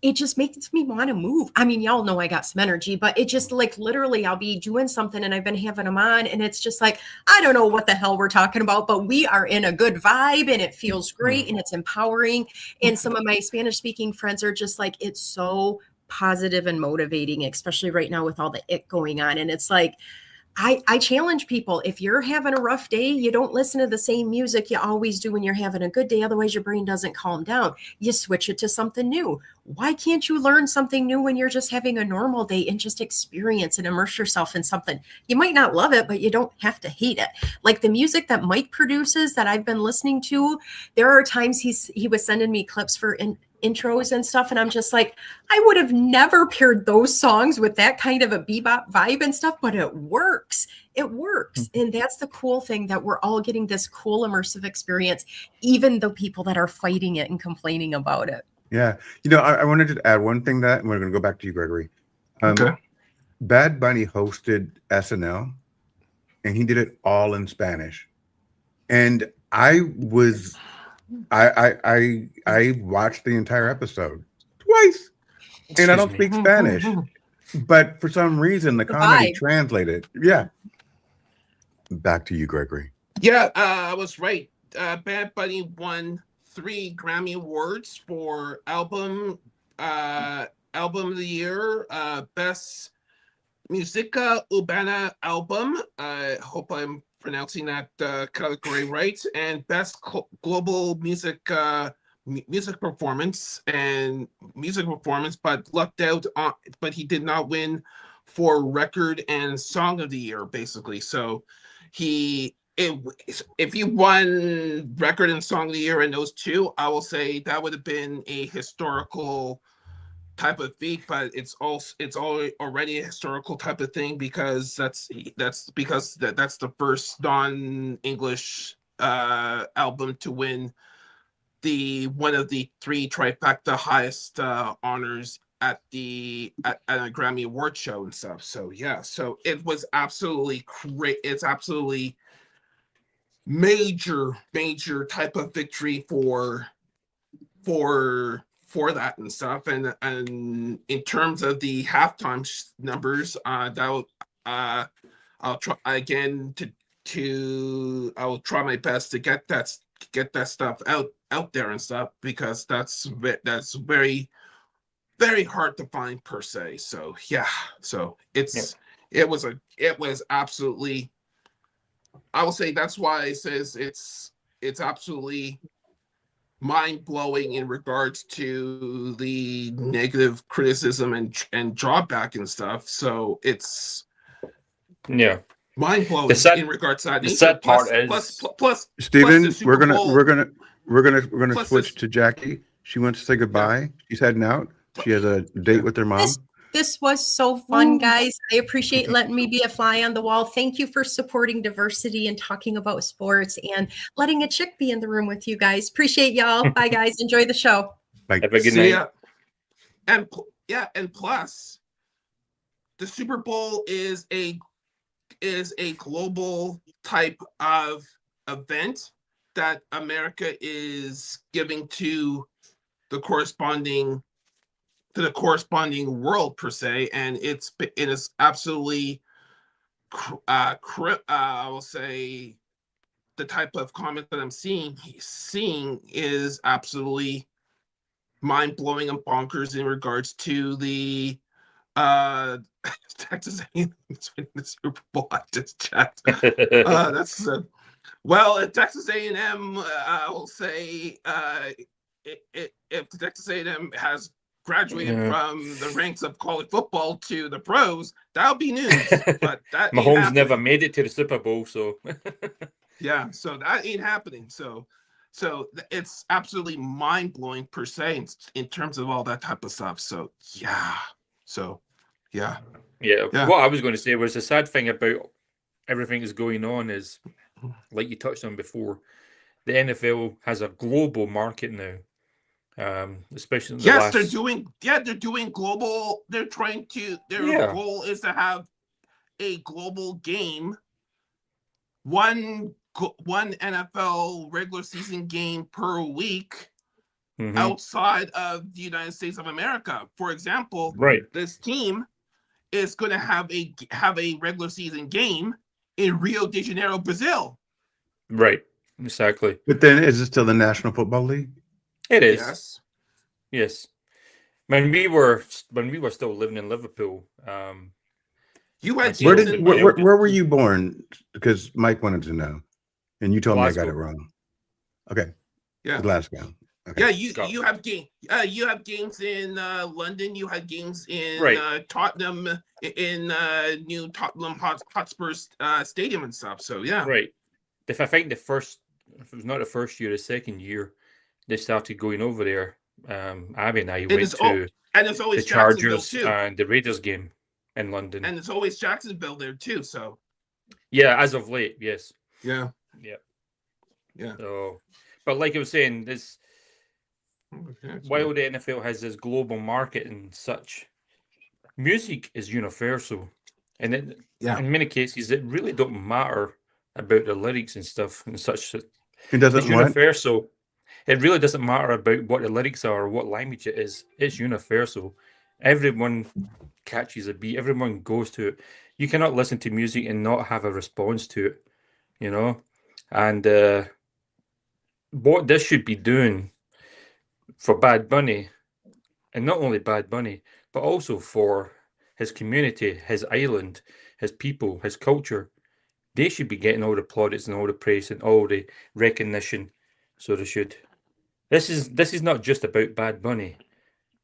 it just makes me want to move. I mean, y'all know I got some energy, but it just like literally I'll be doing something and I've been having them on and it's just like, I don't know what the hell we're talking about, but we are in a good vibe and it feels great and it's empowering. And some of my Spanish speaking friends are just like, it's so positive and motivating, especially right now with all the it going on. And it's like, I challenge people, if you're having a rough day, you don't listen to the same music you always do when you're having a good day. Otherwise, your brain doesn't calm down. You switch it to something new. Why can't you learn something new when you're just having a normal day and just experience and immerse yourself in something? You might not love it, but you don't have to hate it. Like the music that Mike produces that I've been listening to, there are times he was sending me clips for intros and stuff, and I'm just like, I would have never paired those songs with that kind of a bebop vibe and stuff, but it works. And that's the cool thing, that we're all getting this cool immersive experience, even the people that are fighting it and complaining about it. Yeah. I wanted to add one thing that, and we're going to go back to you, Gregory. Okay. Bad Bunny hosted SNL, and he did it all in Spanish. And I watched the entire episode twice, and I don't speak Spanish, but for some reason the comedy translated. Yeah. Back to you, Gregory. Yeah, I was right. Bad Bunny won 3 Grammy Awards for album of the year, best Musica Urbana album. I hope I'm pronouncing that category right. And best global music performance, but lucked out on. But he did not win for record and song of the year, basically. So if he won record and song of the year in those two, I will say that would have been a historical type of feat, but it's already a historical type of thing because that's the first non-English album to win one of the 3 trifecta highest honors at a Grammy Award show and stuff. So yeah, so it was absolutely great. It's absolutely major type of victory for that and stuff. And in terms of the halftime numbers, I'll try again I will try my best to get that stuff out there and stuff, because that's very hard to find per se. So yeah, so it was absolutely, I will say that's why it says it's absolutely mind-blowing in regards to the negative criticism and drawback and stuff. So it's mind-blowing in regards to that. The sad part is plus Steven, we're gonna switch to Jackie. She wants to say goodbye. Yeah. She's heading out. She has a date with her mom. This was so fun, guys. I appreciate letting me be a fly on the wall. Thank you for supporting diversity and talking about sports and letting a chick be in the room with you guys. Appreciate y'all. Bye, guys. Enjoy the show. Bye. Have a good night. And plus, the Super Bowl is a global type of event that America is giving to the corresponding world per se, and it is absolutely I will say the type of comment that I'm seeing is absolutely mind-blowing and bonkers in regards to the Texas A&M the Super Bowl. I just checked. That's well, Texas A&M, I will say if Texas A&M has graduated from the ranks of college football to the pros, that'll be news. But that Mahomes never made it to the Super Bowl, so yeah, so that ain't happening. So it's absolutely mind-blowing per se in terms of all that type of stuff. So yeah. What I was going to say was the sad thing about everything that's going on is, like you touched on before, the NFL has a global market now. Especially in the they're doing global. They're trying to. Their goal is to have a global game, one NFL regular season game per week, outside of the United States of America. For example, this team is going to have a regular season game in Rio de Janeiro, Brazil. Right, exactly. But then, is it still the National Football League? It is. Yes. When we were still living in Liverpool, you had where were you born? Because Mike wanted to know, and you told me I got it wrong. Okay. Yeah. Glasgow. Okay. Yeah, you have games in London. You had games in Tottenham, in new Tottenham Hotspur Stadium and stuff. So yeah. Right. If it was not the first year, the second year, they started going over there. Abby and I went to the Chargers and the Raiders game in London. And it's always Jacksonville there too. So yeah, as of late, yes. Yeah. So, but like I was saying, this while the NFL has this global market and such, music is universal, and in many cases, it really don't matter about the lyrics and stuff and such. It doesn't. It's universal. It really doesn't matter about what the lyrics are or what language it is. It's universal. Everyone catches a beat. Everyone goes to it. You cannot listen to music and not have a response to it, you know? And what this should be doing for Bad Bunny, and not only Bad Bunny, but also for his community, his island, his people, his culture. They should be getting all the plaudits and all the praise and all the recognition. So they should. This is not just about Bad Bunny.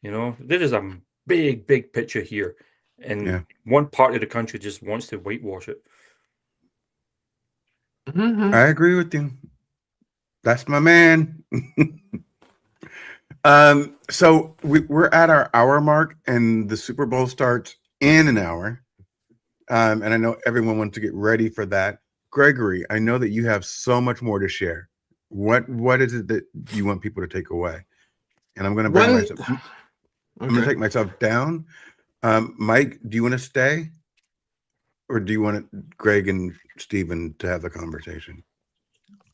You know, there is a big, big picture here, and Yeah. one part of the country just wants to whitewash it. Mhm. I agree with you. That's my man. So we're at our hour mark, and the Super Bowl starts in an hour. And I know everyone wants to get ready for that. Gregory, I know that you have so much more to share. What is it that you want people to take away? And I'm going to bring One. myself. I'm going to Okay. take myself down. Mike, do you want to stay, or do you want Greg and Steven to have the conversation?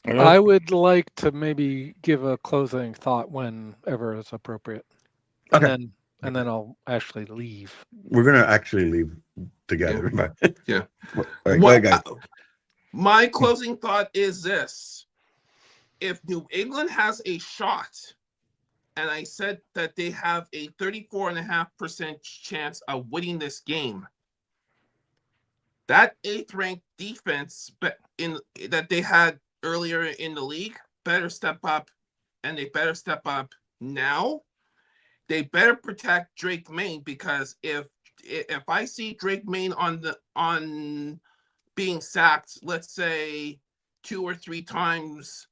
I would like to maybe give a closing thought whenever it's appropriate, and Okay. then I'll actually leave. We're going to actually leave together. But Yeah. all right, go ahead, guys. My closing thought is this: if New England has a shot, and I said that they have a 34.5% chance of winning this game, that 8th-ranked defense that they had earlier in the league better step up, and they better step up now. They better protect Drake Main, because if I see Drake Main on being sacked, let's say 2 or 3 times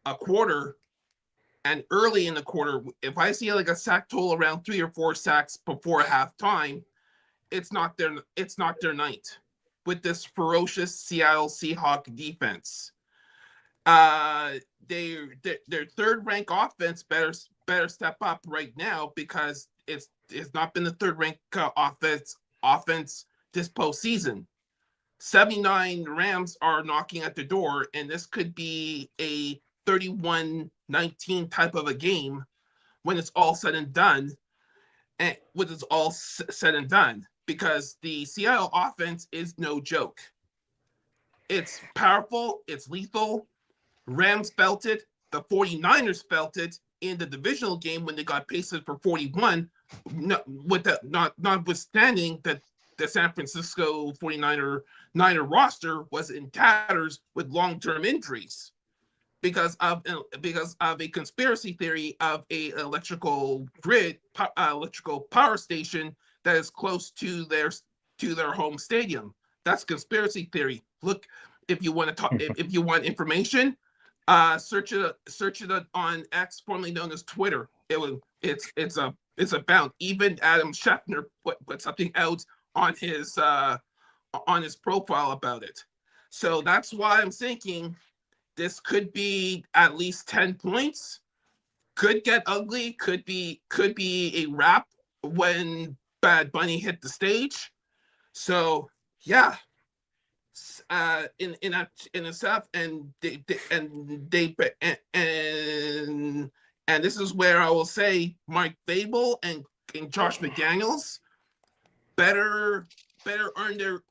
a quarter, and early in the quarter, if I see like a sack total around 3 or 4 sacks before halftime, it's not their night with this ferocious Seattle Seahawks defense. Their 3rd-ranked offense better step up right now, because it's not been the 3rd-ranked offense this postseason. 79 Rams are knocking at the door, and this could be a 31-19 type of a game when it's all said and done. And when it's all said and done, because the Seattle offense is no joke. It's powerful. It's lethal. Rams felt it. The 49ers felt it in the divisional game when they got pasted for 41, notwithstanding that the San Francisco 49er roster was in tatters with long-term injuries because of a conspiracy theory of a electrical power station that is close to their home stadium. That's conspiracy theory. Look, if you want to talk, if you want information, search it on X, formerly known as Twitter. It's about. Even Adam Schefter put something out on his profile about it. So that's why I'm thinking this could be at least 10 points. Could get ugly. Could be a wrap when Bad Bunny hit the stage. So yeah. In a stuff, and this is where I will say Mike Fable and Josh McDaniels better earn their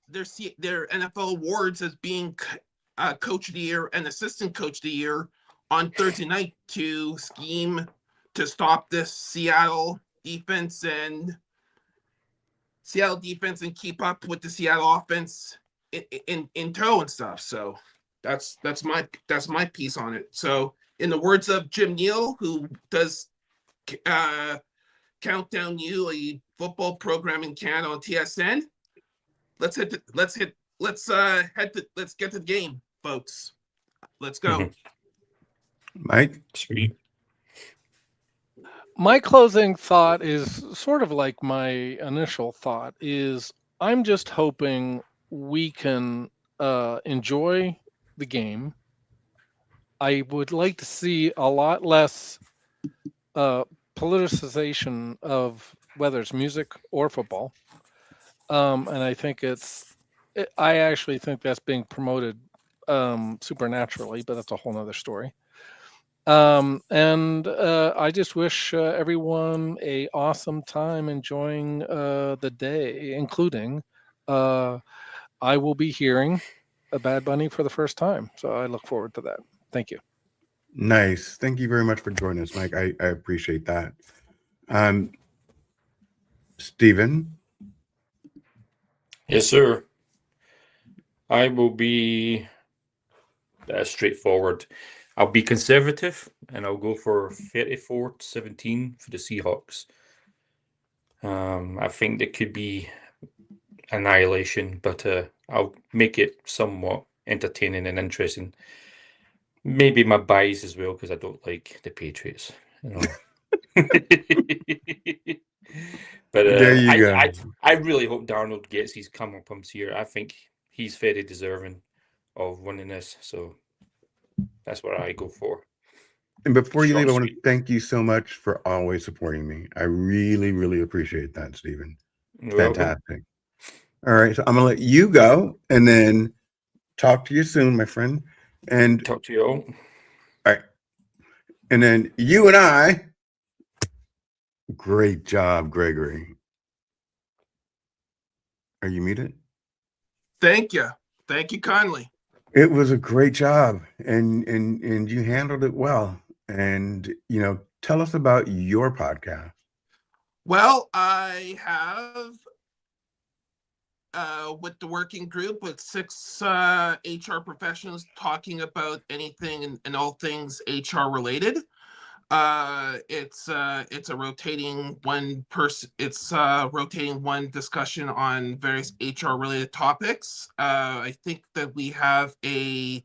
NFL awards as being coach of the year and assistant coach of the year on Thursday night to scheme to stop this Seattle defense and keep up with the Seattle offense in tow and stuff. So that's my piece on it. So in the words of Jim Neal, who does Countdown U, a football program in Canada on TSN, let's get to the game, folks. Let's go. Mike? Sweet. My closing thought is sort of like my initial thought is I'm just hoping we can enjoy the game. I would like to see a lot less politicization of whether it's music or football. And I think I actually think that's being promoted supernaturally, but that's a whole nother story. And I just wish everyone a awesome time enjoying the day, including I will be hearing a Bad Bunny for the first time. So I look forward to that. Thank you. Nice. Thank you very much for joining us, Mike. I appreciate that. Stephen. Yes, sir. I will be straightforward. I'll be conservative, and I'll go for 34-17 for the Seahawks. I think there could be annihilation, but I'll make it somewhat entertaining and interesting. Maybe my bias as well, because I don't like the Patriots. You know. But There you go. I really hope Darnold gets his comeuppance here. I think he's very deserving of winning this. So that's what I go for. And before you Short leave, I and want to sweet. thank you so much for always supporting me. I really, really appreciate that, Stephen. You're welcome. Fantastic. All right, so I'm gonna let you go and then talk to you soon, my friend. And Talk to you all. all right, and then you and I. Great job, Gregory. Are you muted? Thank you kindly. It was a great job, and you handled it well. And tell us about your podcast. Well, I have with the working group with 6 HR professionals talking about anything and all things HR related. It's a rotating one person. It's rotating one discussion on various HR related topics. I think we have an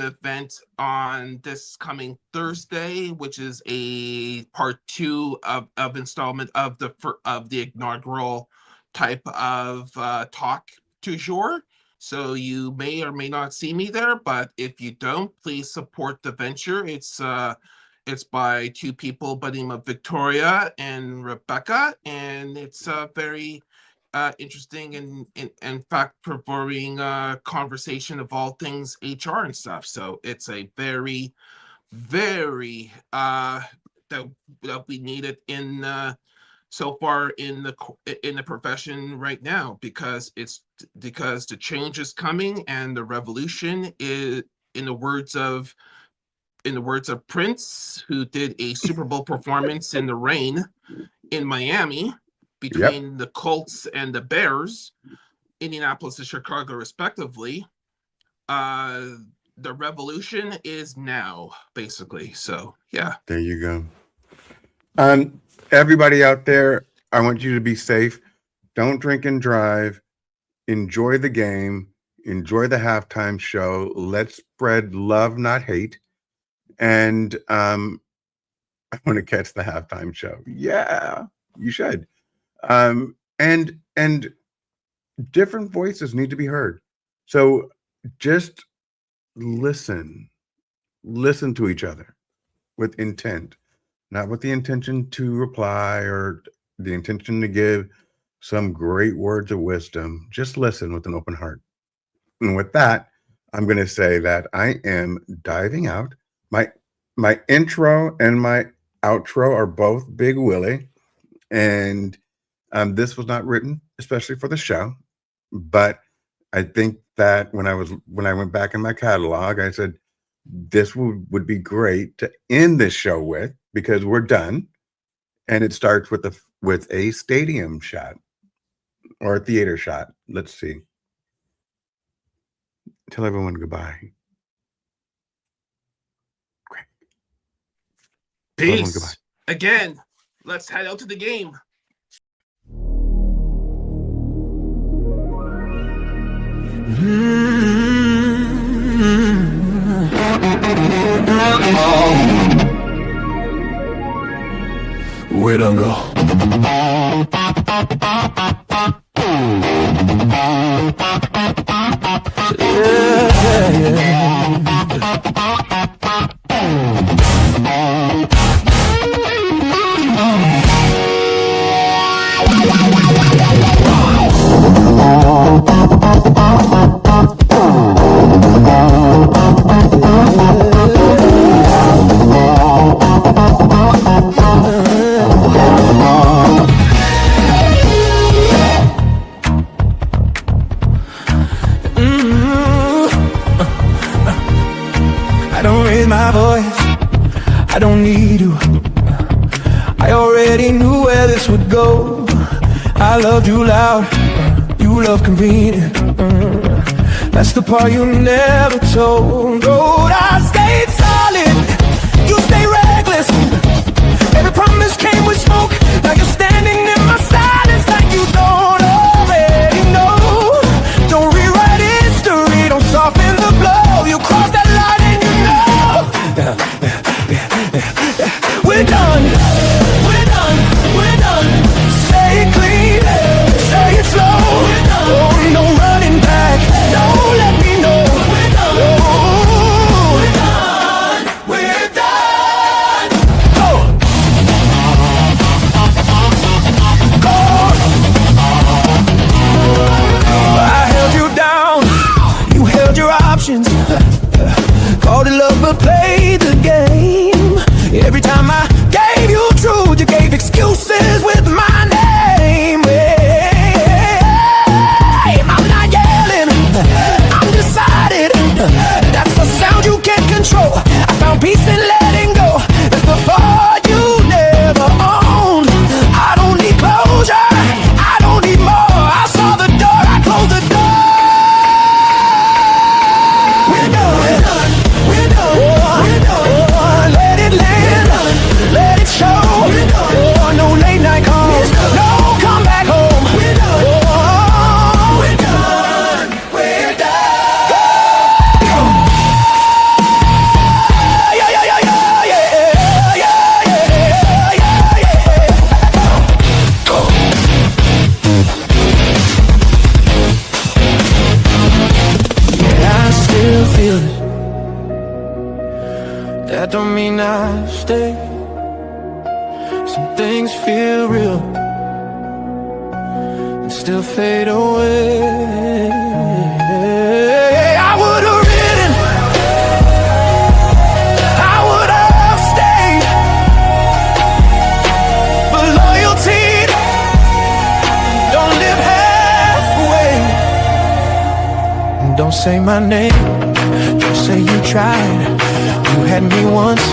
event on this coming Thursday, which is a part 2 of installment of the inaugural type of talk du jour. So you may or may not see me there, but if you don't, please support the venture. It's by 2 people by the name of Victoria and Rebecca, and it's a very interesting and fact-provoking conversation of all things HR and stuff. So it's a very, very that we need it in so far in the profession right now, because the change is coming and the revolution is, in the words of Prince, who did a Super Bowl performance in the rain in Miami between the Colts and the Bears, Indianapolis and Chicago respectively. The revolution is now, basically. So yeah. There you go. Everybody out there, I want you to be safe. Don't drink and drive. Enjoy the game. Enjoy the halftime show. Let's spread love, not hate. And I want to catch the halftime show. Yeah, you should. And different voices need to be heard. So just listen to each other with intent. Not with the intention to reply or the intention to give some great words of wisdom. Just listen with an open heart. And with that, I'm going to say that I am diving out. My intro and my outro are both Big Willie. And this was not written especially for the show. But I think that when I went back in my catalog, I said, this would be great to end this show with, because we're done, and it starts with a stadium shot or a theater shot. Let's see. Tell everyone goodbye. Great. Peace. Again, let's head out to the game. We don't go. already knew where this would go. I loved you loud, you love convenient. That's the part you never told. Oh, I stayed solid, you stay reckless. Every promise came with smoke. Now you're standing in my silence like you don't already know. Don't rewrite history, don't soften the blow. You crossed that line and you know. We're done, we're done, we're done. Say it clean, say it slow. Oh, no running back, no, let me know. We're done, oh, we're done, we're done. Go. Go. I held you down, you held your options. Called it love but played the game. Every time I gave you truth, you gave excuses with my name. Hey, I'm not yelling, I'm decided. That's the sound you can't control. I found peace in letting go. That's the part you never owned. I don't need closure, I don't need more. I saw the door, I closed the door. We're done, we're done, we're done, we're done. Let it land, let it show. Oh, no late night calls, no come back home. We're done, oh, we're done, we're done. Yeah, yeah, yeah, yeah, yeah, yeah, yeah, yeah, yeah. Go. Yeah, I still feel it. That don't mean I stay. Some things feel real and still fade away. I would have ridden, I would have stayed, but loyalty don't live halfway. Don't say my name, don't say you tried. You had me once,